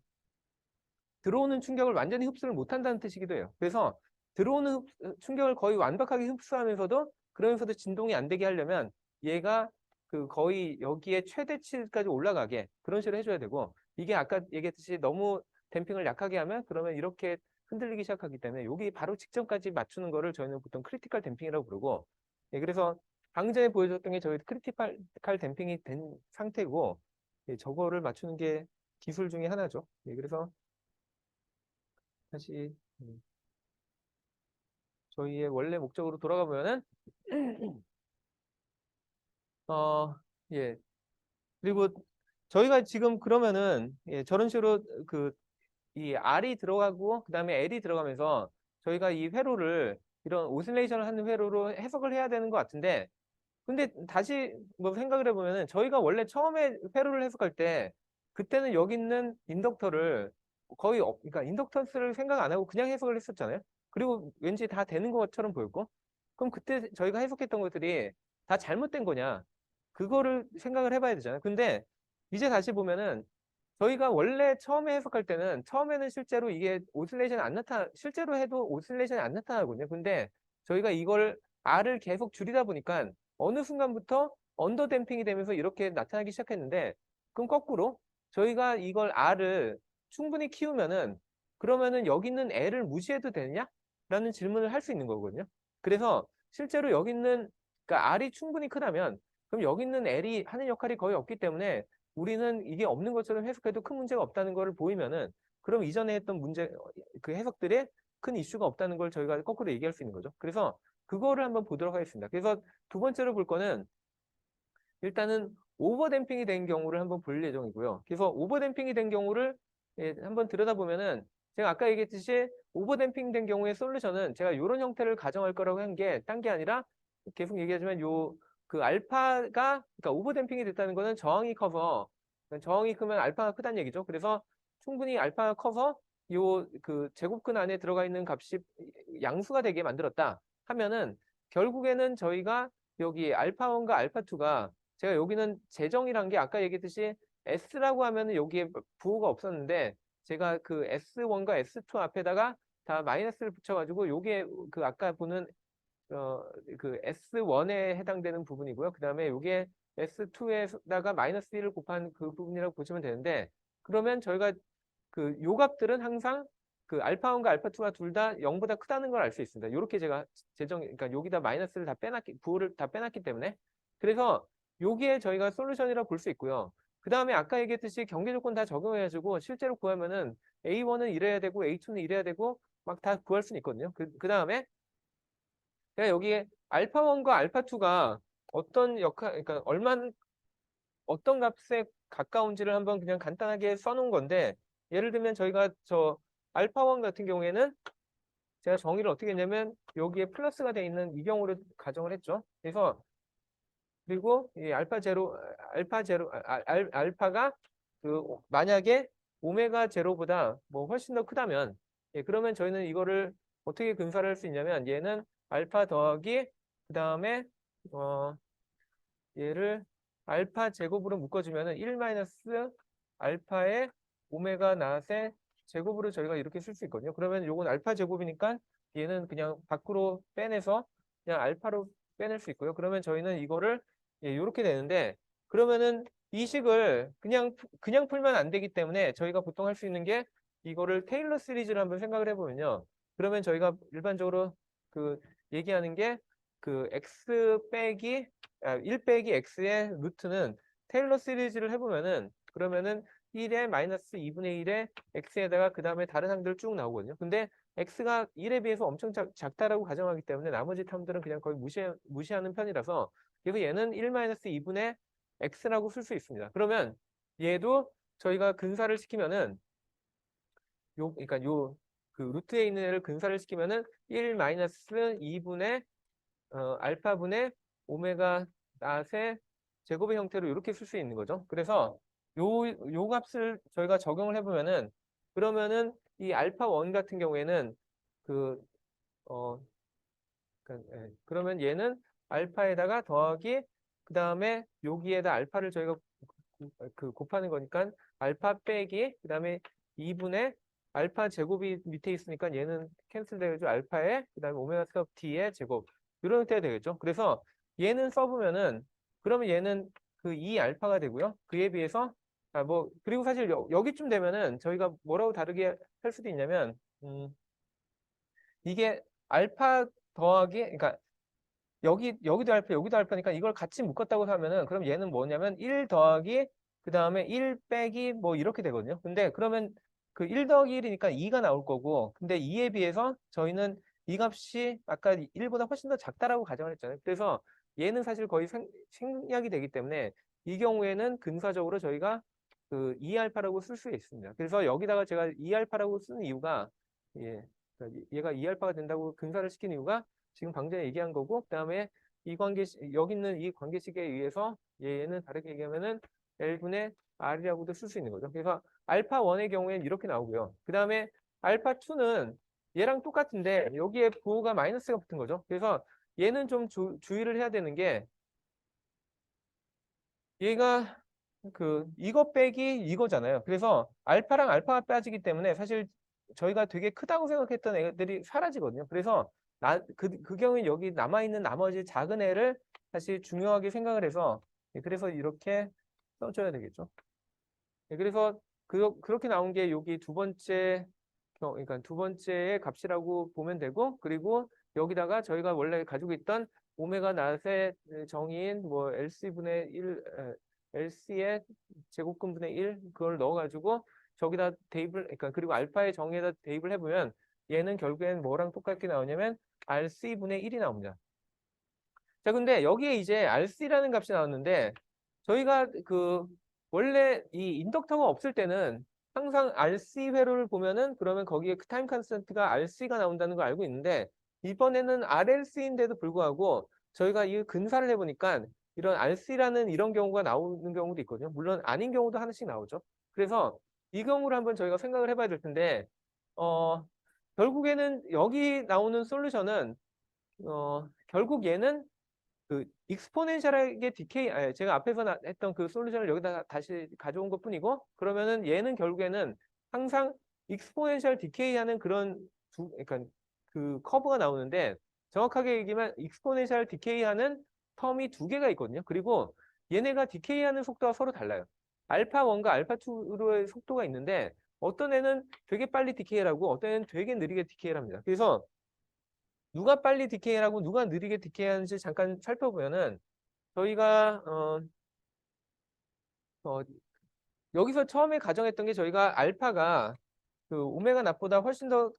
들어오는 충격을 완전히 흡수를 못한다는 뜻이기도 해요. 그래서 들어오는 충격을 거의 완벽하게 흡수하면서도 그러면서도 진동이 안 되게 하려면 얘가 그 거의 여기에 최대치까지 올라가게 그런 식으로 해줘야 되고 이게 아까 얘기했듯이 너무 댐핑을 약하게 하면 그러면 이렇게 흔들리기 시작하기 때문에 여기 바로 직전까지 맞추는 거를 저희는 보통 크리티컬 댐핑이라고 부르고 예, 그래서 방금 전에 보여줬던 게 저희 크리티컬 댐핑이 된 상태고 예, 저거를 맞추는 게 기술 중에 하나죠. 예, 그래서 다시 저희의 원래 목적으로 돌아가 보면은 어, 예. 그리고 저희가 지금 그러면은 예, 저런 식으로 그 이 R이 들어가고 그다음에 L이 들어가면서 저희가 이 회로를 이런 오실레이션을 하는 회로로 해석을 해야 되는 것 같은데 근데 다시 뭐 생각을 해보면은 저희가 원래 처음에 회로를 해석할 때 그때는 여기 있는 인덕터를 거의 그러니까 인덕턴스를 생각 안 하고 그냥 해석을 했었잖아요. 그리고 왠지 다 되는 것처럼 보였고 그럼 그때 저희가 해석했던 것들이 다 잘못된 거냐 그거를 생각을 해봐야 되잖아요. 근데 이제 다시 보면은 저희가 원래 처음에 해석할 때는 처음에는 실제로 이게 오실레이션이 안 실제로 해도 오실레이션이 안 나타나거든요. 근데 저희가 이걸 R을 계속 줄이다 보니까 어느 순간부터 언더 댐핑이 되면서 이렇게 나타나기 시작했는데 그럼 거꾸로 저희가 이걸 R을 충분히 키우면은 그러면은 여기 있는 L을 무시해도 되느냐? 라는 질문을 할 수 있는 거거든요. 그래서 실제로 여기 있는 그러니까 R이 충분히 크다면 그럼 여기 있는 L이 하는 역할이 거의 없기 때문에 우리는 이게 없는 것처럼 해석해도 큰 문제가 없다는 것을 보이면은 그럼 이전에 했던 문제 그 해석들이 큰 이슈가 없다는 걸 저희가 거꾸로 얘기할 수 있는 거죠. 그래서 그거를 한번 보도록 하겠습니다. 그래서 두 번째로 볼 거는 일단은 오버댐핑이 된 경우를 한번 볼 예정이고요. 그래서 오버댐핑이 된 경우를 한번 들여다보면은 제가 아까 얘기했듯이 오버댐핑 된 경우의 솔루션은 제가 이런 형태를 가정할 거라고 한 게 딴 게 아니라 계속 얘기하지만 요 그 알파가 그러니까 오버댐핑이 됐다는 거는 저항이 커서 그러니까 저항이 크면 알파가 크다는 얘기죠. 그래서 충분히 알파가 커서 요 그 제곱근 안에 들어가 있는 값이 양수가 되게 만들었다 하면은 결국에는 저희가 여기 알파1과 알파2가 제가 여기는 재정이란 게 아까 얘기했듯이 S라고 하면은 여기에 부호가 없었는데 제가 그 S1과 S2 앞에다가 다 마이너스를 붙여가지고 요게 그 아까 보는 그 S1에 해당되는 부분이고요. 그 다음에 요게 S2에다가 마이너스 1을 곱한 그 부분이라고 보시면 되는데 그러면 저희가 그 요 값들은 항상 그 알파1과 알파2가 둘 다 0보다 크다는 걸 알 수 있습니다. 요렇게 제가 그러니까 여기다 마이너스를 다 부호를 다 빼놨기 때문에 그래서 요게 저희가 솔루션이라고 볼 수 있고요. 그 다음에 아까 얘기했듯이 경계 조건 다 적용해가지고 실제로 구하면은 A1은 이래야 되고 A2는 이래야 되고 막 다 구할 수는 있거든요. 그 다음에 제가 여기에 알파1과 알파2가 어떤 그러니까 어떤 값에 가까운지를 한번 그냥 간단하게 써놓은 건데 예를 들면 저희가 저 알파1 같은 경우에는 제가 정의를 어떻게 했냐면 여기에 플러스가 돼 있는 이 경우를 가정을 했죠. 그래서 그리고 이 알파가 그 만약에 오메가 제로보다 뭐 훨씬 더 크다면 그러면 저희는 이거를 어떻게 근사를 할 수 있냐면 얘는 알파 더하기 그 다음에 얘를 알파 제곱으로 묶어주면은 1 마이너스 알파의 오메가 낫의 제곱으로 저희가 이렇게 쓸 수 있거든요. 그러면 요건 알파 제곱이니까 얘는 그냥 밖으로 빼내서 그냥 알파로 빼낼 수 있고요. 그러면 저희는 이거를 이렇게 되는데 그러면은 이 식을 그냥 풀면 안 되기 때문에 저희가 보통 할 수 있는 게 이거를 테일러 시리즈를 한번 생각을 해보면요. 그러면 저희가 일반적으로 그 얘기하는 게 그 x 빼기 1 빼기 x의 루트는 테일러 시리즈를 해보면은 그러면은 1에 마이너스 2분의 1에 x에다가 그 다음에 다른 항들 쭉 나오거든요. 근데 x가 1에 비해서 엄청 작다라고 가정하기 때문에 나머지 텀들은 그냥 거의 무시하는 편이라서 그래서 얘는 1 마이너스 2분의 x라고 쓸 수 있습니다. 그러면 얘도 저희가 근사를 시키면은 그러니까 그 루트에 있는 애를 근사를 시키면은 1 마이너스 2분의 알파분의 오메가 낫의 제곱의 형태로 이렇게 쓸 수 있는 거죠. 그래서 요 값을 저희가 적용을 해보면은 그러면은 이 알파 1 같은 경우에는 어, 그러면 얘는 알파에다가 더하기 그 다음에 여기에다 알파를 저희가 곱하는 거니까 알파 빼기 그 다음에 2분의 알파 제곱이 밑에 있으니까 얘는 캔슬 되죠. 알파에 그 다음에 오메가 스퀘어 t의 제곱 이런 형태가 되겠죠. 그래서 얘는 써보면은 그러면 얘는 그 2 알파가 되고요. 그에 비해서 그리고 사실 여기쯤 되면은 저희가 뭐라고 다르게 할 수도 있냐면 이게 알파 더하기 그러니까 여기도 알파 여기도 알파니까 이걸 같이 묶었다고 하면은 그럼 얘는 뭐냐면 1 더하기 그 다음에 1 빼기 뭐 이렇게 되거든요. 근데 그러면 그 1 더하기 1이니까 2가 나올 거고 근데 2에 비해서 저희는 이 값이 아까 1보다 훨씬 더 작다라고 가정을 했잖아요. 그래서 얘는 사실 거의 생략이 되기 때문에 이 경우에는 근사적으로 저희가 그 2알파라고 쓸 수 있습니다. 그래서 여기다가 제가 2알파라고 쓰는 이유가 그러니까 얘가 2알파가 된다고 근사를 시킨 이유가 지금 방금 전에 얘기한 거고 그다음에 이 여기 있는 이 관계식에 의해서 얘는 다르게 얘기하면은 L분의 R이라고도 쓸 수 있는 거죠. 그래서 알파 1의 경우에는 이렇게 나오고요. 그다음에 알파 2는 얘랑 똑같은데 여기에 부호가 마이너스가 붙은 거죠. 그래서 얘는 좀 주의를 해야 되는 게 얘가 이거 빼기 이거잖아요. 그래서 알파랑 알파가 빠지기 때문에 사실 저희가 되게 크다고 생각했던 애들이 사라지거든요. 그래서 그 경우에 여기 남아있는 나머지 작은 애를 사실 중요하게 생각을 해서 그래서 이렇게 써줘야 되겠죠. 그래서 그렇게 나온 게 여기 그러니까 두 번째의 값이라고 보면 되고 그리고 여기다가 저희가 원래 가지고 있던 오메가 낫의 정의인 뭐 LC분의 1 LC의 제곱근분의 1 그걸 넣어가지고 저기다 대입을 그러니까 그리고 알파의 정의에다 대입을 해보면 얘는 결국엔 뭐랑 똑같게 나오냐면 RC분의 1이 나옵니다. 자, 근데 여기에 이제 RC라는 값이 나왔는데 저희가 그 원래 이 인덕터가 없을 때는 항상 RC 회로를 보면은 그러면 거기에 그 타임 컨스턴트가 RC가 나온다는 걸 알고 있는데 이번에는 RLC인데도 불구하고 저희가 이 근사를 해보니까 이런 RC라는 이런 경우가 나오는 경우도 있거든요. 물론 아닌 경우도 하나씩 나오죠. 그래서 이 경우를 한번 저희가 생각을 해봐야 될 텐데 어, 결국에는 여기 나오는 솔루션은 결국 얘는 그 익스포넨셜하게 디케이, 제가 앞에서 했던 그 솔루션을 여기다가 다시 가져온 것뿐이고 그러면은 얘는 결국에는 항상 익스포넨셜 디케이하는 그런 그러니까 그 커브가 나오는데 정확하게 얘기하면 익스포넨셜 디케이하는 텀이 두 개가 있거든요. 그리고 얘네가 디케이하는 속도가 서로 달라요. 알파 1과 알파 2로의 속도가 있는데 어떤 애는 되게 빨리 디케이를 하고 어떤 애는 되게 느리게 디케이를 합니다. 그래서 누가 빨리 디케이하고 누가 느리게 디케이하는지 잠깐 살펴보면은 저희가 어, 여기서 처음에 가정했던 게 저희가 알파가 그 오메가 낫보다 훨씬 더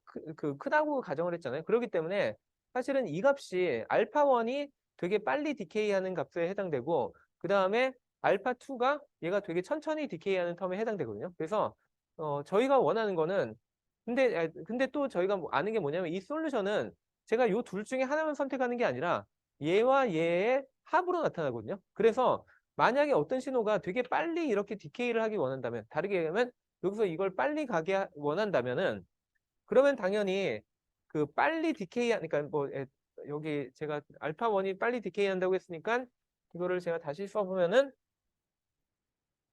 크다고 가정을 했잖아요. 그렇기 때문에 사실은 이 값이 알파 1이 되게 빨리 디케이하는 값에 해당되고 그 다음에 알파 2가 얘가 되게 천천히 디케이하는 텀에 해당되거든요. 그래서 저희가 원하는 거는 근데 또 저희가 아는 게 뭐냐면 이 솔루션은 제가 요 둘 중에 하나만 선택하는 게 아니라 얘와 얘의 합으로 나타나거든요. 그래서 만약에 어떤 신호가 되게 빨리 이렇게 디케이를 하기 원한다면 다르게 얘기하면 여기서 이걸 빨리 가게 원한다면은 그러면 당연히 그 빨리 디케이 그러니까 뭐 여기 제가 알파 1이 빨리 디케이 한다고 했으니까 이거를 제가 다시 써보면은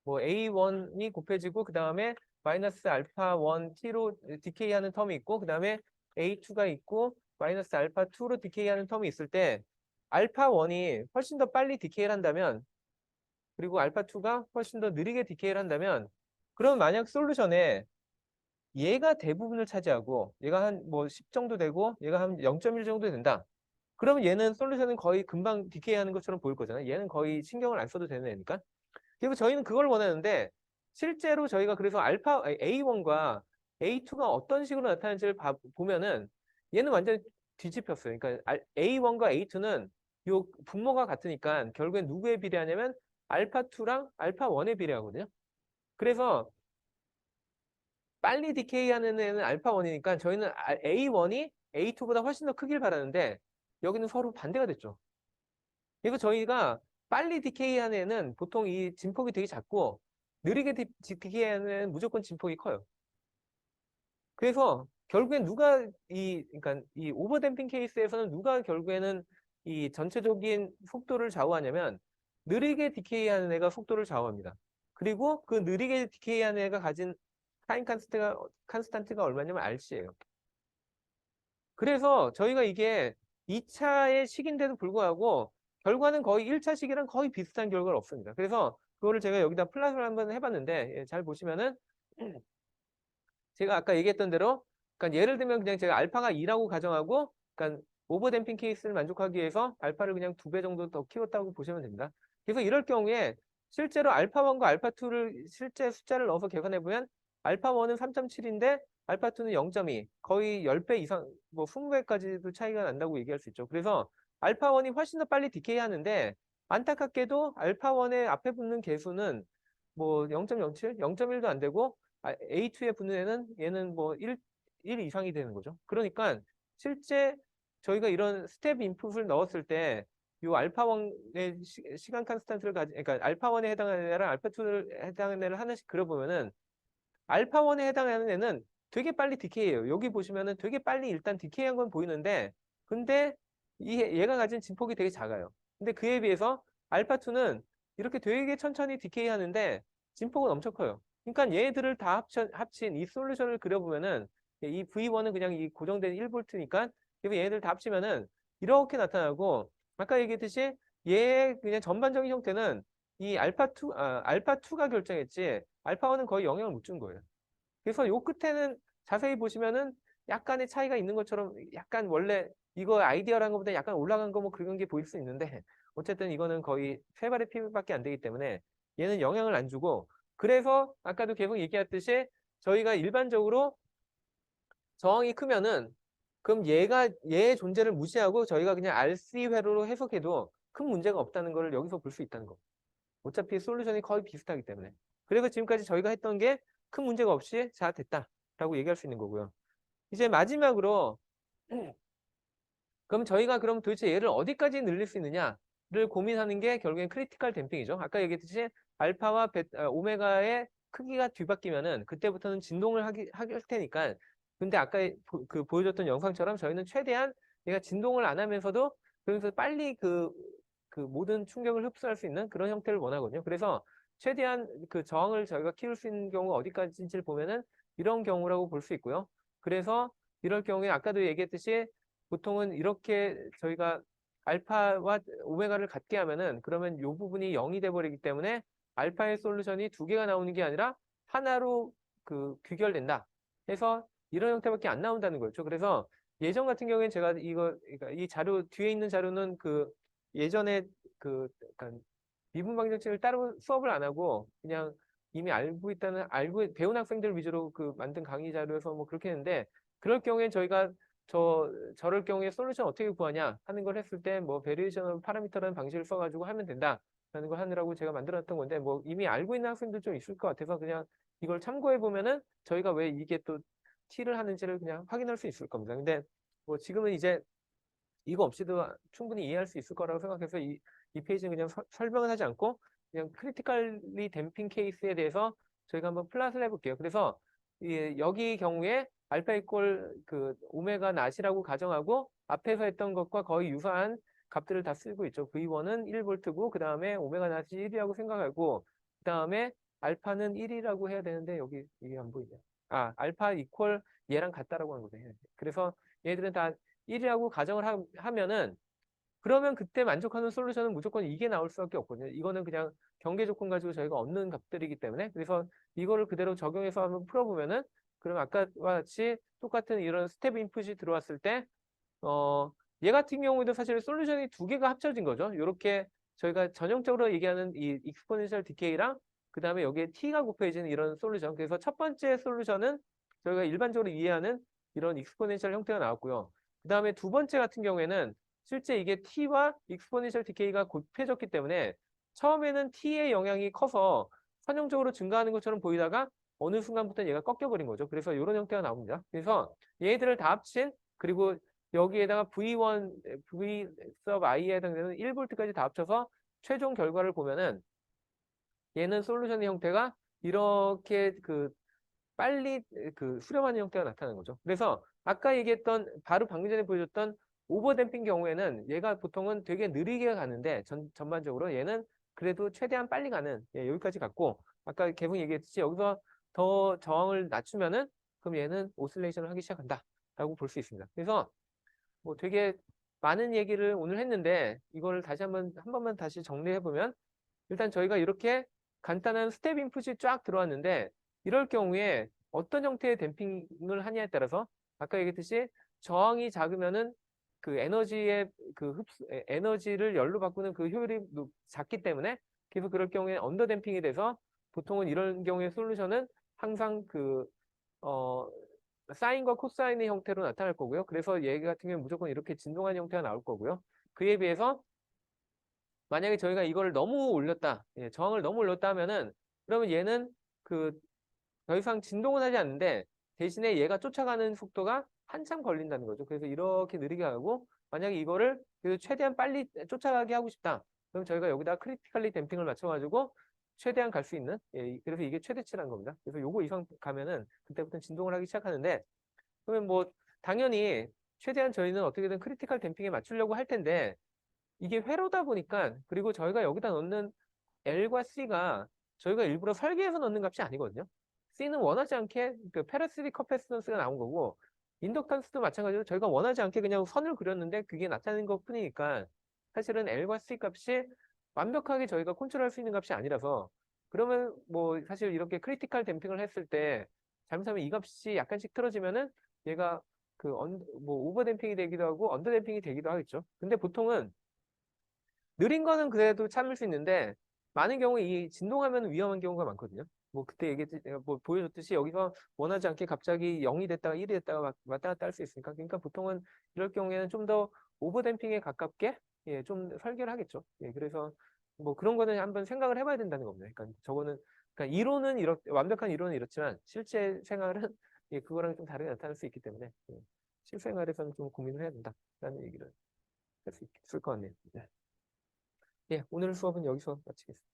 뭐 A1이 곱해지고 그 다음에 마이너스 알파 1 T로 디케이 하는 텀이 있고 그 다음에 A2가 있고 마이너스 알파 2로 디케이 하는 텀이 있을 때 알파 1이 훨씬 더 빨리 디케이를 한다면 그리고 알파 2가 훨씬 더 느리게 디케이를 한다면 그럼 만약 솔루션에 얘가 대부분을 차지하고 얘가 한 뭐 10 정도 되고 얘가 한 0.1 정도 된다. 그러면 얘는 솔루션은 거의 금방 디케이 하는 것처럼 보일 거잖아요. 얘는 거의 신경을 안 써도 되는 애니까. 그리고 저희는 그걸 원하는데 실제로 저희가 그래서 알파 A1과 A2가 어떤 식으로 나타나는지를 보면은 얘는 완전 뒤집혔어요. 그러니까 A1과 A2는 요 분모가 같으니까 결국엔 누구에 비례하냐면 알파 2랑 알파 1에 비례하거든요. 그래서 빨리 디케이하는 애는 알파 1이니까 저희는 A1이 A2보다 훨씬 더 크길 바라는데 여기는 서로 반대가 됐죠. 그래서 저희가 빨리 디케이하는 애는 보통 이 진폭이 되게 작고 느리게 디케이하는 애는 무조건 진폭이 커요. 그래서 결국엔 누가 그러니까 이 오버댐핑 케이스에서는 누가 결국에는 이 전체적인 속도를 좌우하냐면 느리게 디케이하는 애가 속도를 좌우합니다. 그리고 그 느리게 디케이하는 애가 가진 타임 컨스탄트가 얼마냐면 RC예요. 그래서 저희가 이게 2차의 식인데도 불구하고 결과는 거의 1차 식이랑 거의 비슷한 결과를 얻습니다. 그래서 그거를 제가 여기다 플랫을 한번 해봤는데 잘 보시면은 제가 아까 얘기했던 대로 그러니까 예를 들면 그냥 제가 알파가 2라고 가정하고 그러니까 오버댐핑 케이스를 만족하기 위해서 알파를 그냥 2배 정도 더 키웠다고 보시면 됩니다. 그래서 이럴 경우에 실제로 알파 1과 알파 2를 실제 숫자를 넣어서 계산해 보면 알파 1은 3.7인데 알파 2는 0.2 거의 10배 이상 뭐 20배까지도 차이가 난다고 얘기할 수 있죠. 그래서 알파 1이 훨씬 더 빨리 디케이 하는데 안타깝게도 알파 1의 앞에 붙는 개수는 뭐 0.07, 0.1도 안 되고 A2에 붙는 애는 얘는 뭐 1 이상이 되는 거죠. 그러니까 실제 저희가 이런 스텝 인풋을 넣었을 때 이 알파1의 시간 컨스탄트를 그러니까 알파1에 해당하는 애랑 알파2를 해당하는 애를 하나씩 그려보면은 알파1에 해당하는 애는 되게 빨리 디케이해요. 여기 보시면은 되게 빨리 일단 디케이한 건 보이는데 근데 얘가 가진 진폭이 되게 작아요. 근데 그에 비해서 알파2는 이렇게 되게 천천히 디케이 하는데 진폭은 엄청 커요. 그러니까 얘들을 다 합친 이 솔루션을 그려보면은 이 V1은 그냥 이 고정된 1V니까 그리고 얘들 다 합치면은 이렇게 나타나고 아까 얘기했듯이 얘의 그냥 전반적인 형태는 이 알파2가 결정했지 알파1은 거의 영향을 못 준 거예요. 그래서 요 끝에는 자세히 보시면은 약간의 차이가 있는 것처럼 약간 원래 이거 아이디어라는 것보다 약간 올라간 거 뭐 그런 게 보일 수 있는데 어쨌든 이거는 거의 세 발의 피부밖에 안 되기 때문에 얘는 영향을 안 주고 그래서 아까도 계속 얘기했듯이 저희가 일반적으로 저항이 크면은 그럼 얘의 존재를 무시하고 저희가 그냥 RC 회로로 해석해도 큰 문제가 없다는 걸 여기서 볼 수 있다는 거. 어차피 솔루션이 거의 비슷하기 때문에. 그래서 지금까지 저희가 했던 게 큰 문제가 없이 잘 됐다라고 얘기할 수 있는 거고요. 이제 마지막으로 그럼 저희가 그럼 도대체 얘를 어디까지 늘릴 수 있느냐를 고민하는 게 결국엔 크리티컬 댐핑이죠. 아까 얘기했듯이 알파와 오메가의 크기가 뒤바뀌면은 그때부터는 진동을 할 테니까. 근데 아까 보여줬던 영상처럼 저희는 최대한 얘가 진동을 안 하면서도 그래서 빨리 그 모든 충격을 흡수할 수 있는 그런 형태를 원하거든요. 그래서 최대한 그 저항을 저희가 키울 수 있는 경우가 어디까지인지를 보면은 이런 경우라고 볼 수 있고요. 그래서 이럴 경우에 아까도 얘기했듯이 보통은 이렇게 저희가 알파와 오메가를 같게 하면은 그러면 이 부분이 0이 돼 버리기 때문에 알파의 솔루션이 두 개가 나오는 게 아니라 하나로 그 귀결된다 해서 이런 형태밖에 안 나온다는 거죠. 그래서 예전 같은 경우에는 제가 그러니까 이 자료 뒤에 있는 자료는 그 예전에 그 약간 미분 방정식을 따로 수업을 안 하고 그냥 이미 알고 배운 학생들 위주로 그 만든 강의 자료에서 뭐 그렇게 했는데 그럴 경우엔 저희가 저럴 경우에 솔루션 어떻게 구하냐 하는 걸 했을 때 뭐 베리에이션 파라미터라는 방식을 써가지고 하면 된다라는 걸 하느라고 제가 만들었던 건데 뭐 이미 알고 있는 학생들 좀 있을 것 같아서 그냥 이걸 참고해 보면은 저희가 왜 이게 또 T를 하는지를 그냥 확인할 수 있을 겁니다. 근데 뭐 지금은 이제 이거 없이도 충분히 이해할 수 있을 거라고 생각해서 이 페이지는 그냥 설명을 하지 않고 그냥 크리티컬리 댐핑 케이스에 대해서 저희가 한번 플랫을 해볼게요. 그래서 여기 경우에 알파 이퀄 그 오메가 낫이라고 가정하고 앞에서 했던 것과 거의 유사한 값들을 다 쓰고 있죠. V1은 1V고 그 다음에 오메가 낫이 1이라고 생각하고 그 다음에 알파는 1이라고 해야 되는데 여기 이게 안 보이네. 알파 이퀄 얘랑 같다라고 하는 거죠. 그래서 얘들은 다 1이라고 가정을 하면은 그러면 그때 만족하는 솔루션은 무조건 이게 나올 수밖에 없거든요. 이거는 그냥 경계 조건 가지고 저희가 얻는 값들이기 때문에 그래서 이거를 그대로 적용해서 한번 풀어보면은 그럼 아까와 같이 똑같은 이런 스텝 인풋이 들어왔을 때 얘 같은 경우에도 사실 솔루션이 두 개가 합쳐진 거죠. 이렇게 저희가 전형적으로 얘기하는 이 익스포넨셜 디케이랑 그 다음에 여기에 t가 곱해지는 이런 솔루션. 그래서 첫 번째 솔루션은 저희가 일반적으로 이해하는 이런 익스포넨셜 형태가 나왔고요. 그 다음에 두 번째 같은 경우에는 실제 이게 t와 익스포넨셜 디케이가 곱해졌기 때문에 처음에는 t의 영향이 커서 선형적으로 증가하는 것처럼 보이다가 어느 순간부터 얘가 꺾여버린 거죠. 그래서 이런 형태가 나옵니다. 그래서 얘들을 다 합친 그리고 여기에다가 V1, V sub i에 해당되는 1V까지 다 합쳐서 최종 결과를 보면은 얘는 솔루션의 형태가 이렇게 빨리 수렴하는 형태가 나타나는 거죠. 그래서 아까 얘기했던 바로 방금 전에 보여줬던 오버댐핑 경우에는 얘가 보통은 되게 느리게 가는데 전반적으로 얘는 그래도 최대한 빨리 가는 여기까지 갔고 아까 개봉 얘기했듯이 여기서 더 저항을 낮추면은 그럼 얘는 오실레이션을 하기 시작한다라고 볼 수 있습니다. 그래서 뭐 되게 많은 얘기를 오늘 했는데 이걸 다시 한 번만 다시 정리해 보면 일단 저희가 이렇게 간단한 스텝 인풋이 쫙 들어왔는데 이럴 경우에 어떤 형태의 댐핑을 하냐에 따라서 아까 얘기했듯이 저항이 작으면은 그 에너지의 에너지를 열로 바꾸는 그 효율이 작기 때문에 그래서 그럴 경우에 언더 댐핑이 돼서 보통은 이런 경우에 솔루션은 항상 사인과 코사인의 형태로 나타날 거고요. 그래서 얘 같은 경우는 무조건 이렇게 진동한 형태가 나올 거고요. 그에 비해서 만약에 저희가 이거를 너무 올렸다, 저항을 너무 올렸다 하면은 그러면 얘는 더 이상 진동은 하지 않는데 대신에 얘가 쫓아가는 속도가 한참 걸린다는 거죠. 그래서 이렇게 느리게 하고 만약에 이거를 그래도 최대한 빨리 쫓아가게 하고 싶다. 그럼 저희가 여기다 크리티컬리 댐핑을 맞춰가지고 최대한 갈 수 있는 그래서 이게 최대치라는 겁니다. 그래서 요거 이상 가면은 그때부터 진동을 하기 시작하는데 그러면 뭐 당연히 최대한 저희는 어떻게든 크리티컬 댐핑에 맞추려고 할 텐데 이게 회로다 보니까 그리고 저희가 여기다 넣는 L과 C가 저희가 일부러 설계해서 넣는 값이 아니거든요. C는 원하지 않게 페라시틱 커패시턴스가 나온 거고 인덕턴스도 마찬가지로 저희가 원하지 않게 그냥 선을 그렸는데 그게 나타나는 것 뿐이니까 사실은 L과 C 값이 완벽하게 저희가 컨트롤할 수 있는 값이 아니라서 그러면 뭐 사실 이렇게 크리티컬 댐핑을 했을 때 잘못하면 이 값이 약간씩 틀어지면은 얘가 뭐 오버 댐핑이 되기도 하고 언더 댐핑이 되기도 하겠죠. 근데 보통은 느린 거는 그래도 참을 수 있는데 많은 경우 이 진동하면 위험한 경우가 많거든요. 뭐 그때 뭐 보여줬듯이 여기서 원하지 않게 갑자기 0이 됐다가 1이 됐다가 왔다 갔다 할 수 있으니까. 그러니까 보통은 이럴 경우에는 좀 더 오버댐핑에 가깝게 예, 좀 설계를 하겠죠. 예, 그래서 뭐 그런 거는 한번 생각을 해봐야 된다는 겁니다. 그러니까 저거는 그러니까 이론은 완벽한 이론은 이렇지만 실제 생활은 예, 그거랑 좀 다르게 나타날 수 있기 때문에 예, 실생활에서는 좀 고민을 해야 된다라는 얘기를 할 수 있을 것 같네요. 네. 예, 오늘 수업은 여기서 마치겠습니다.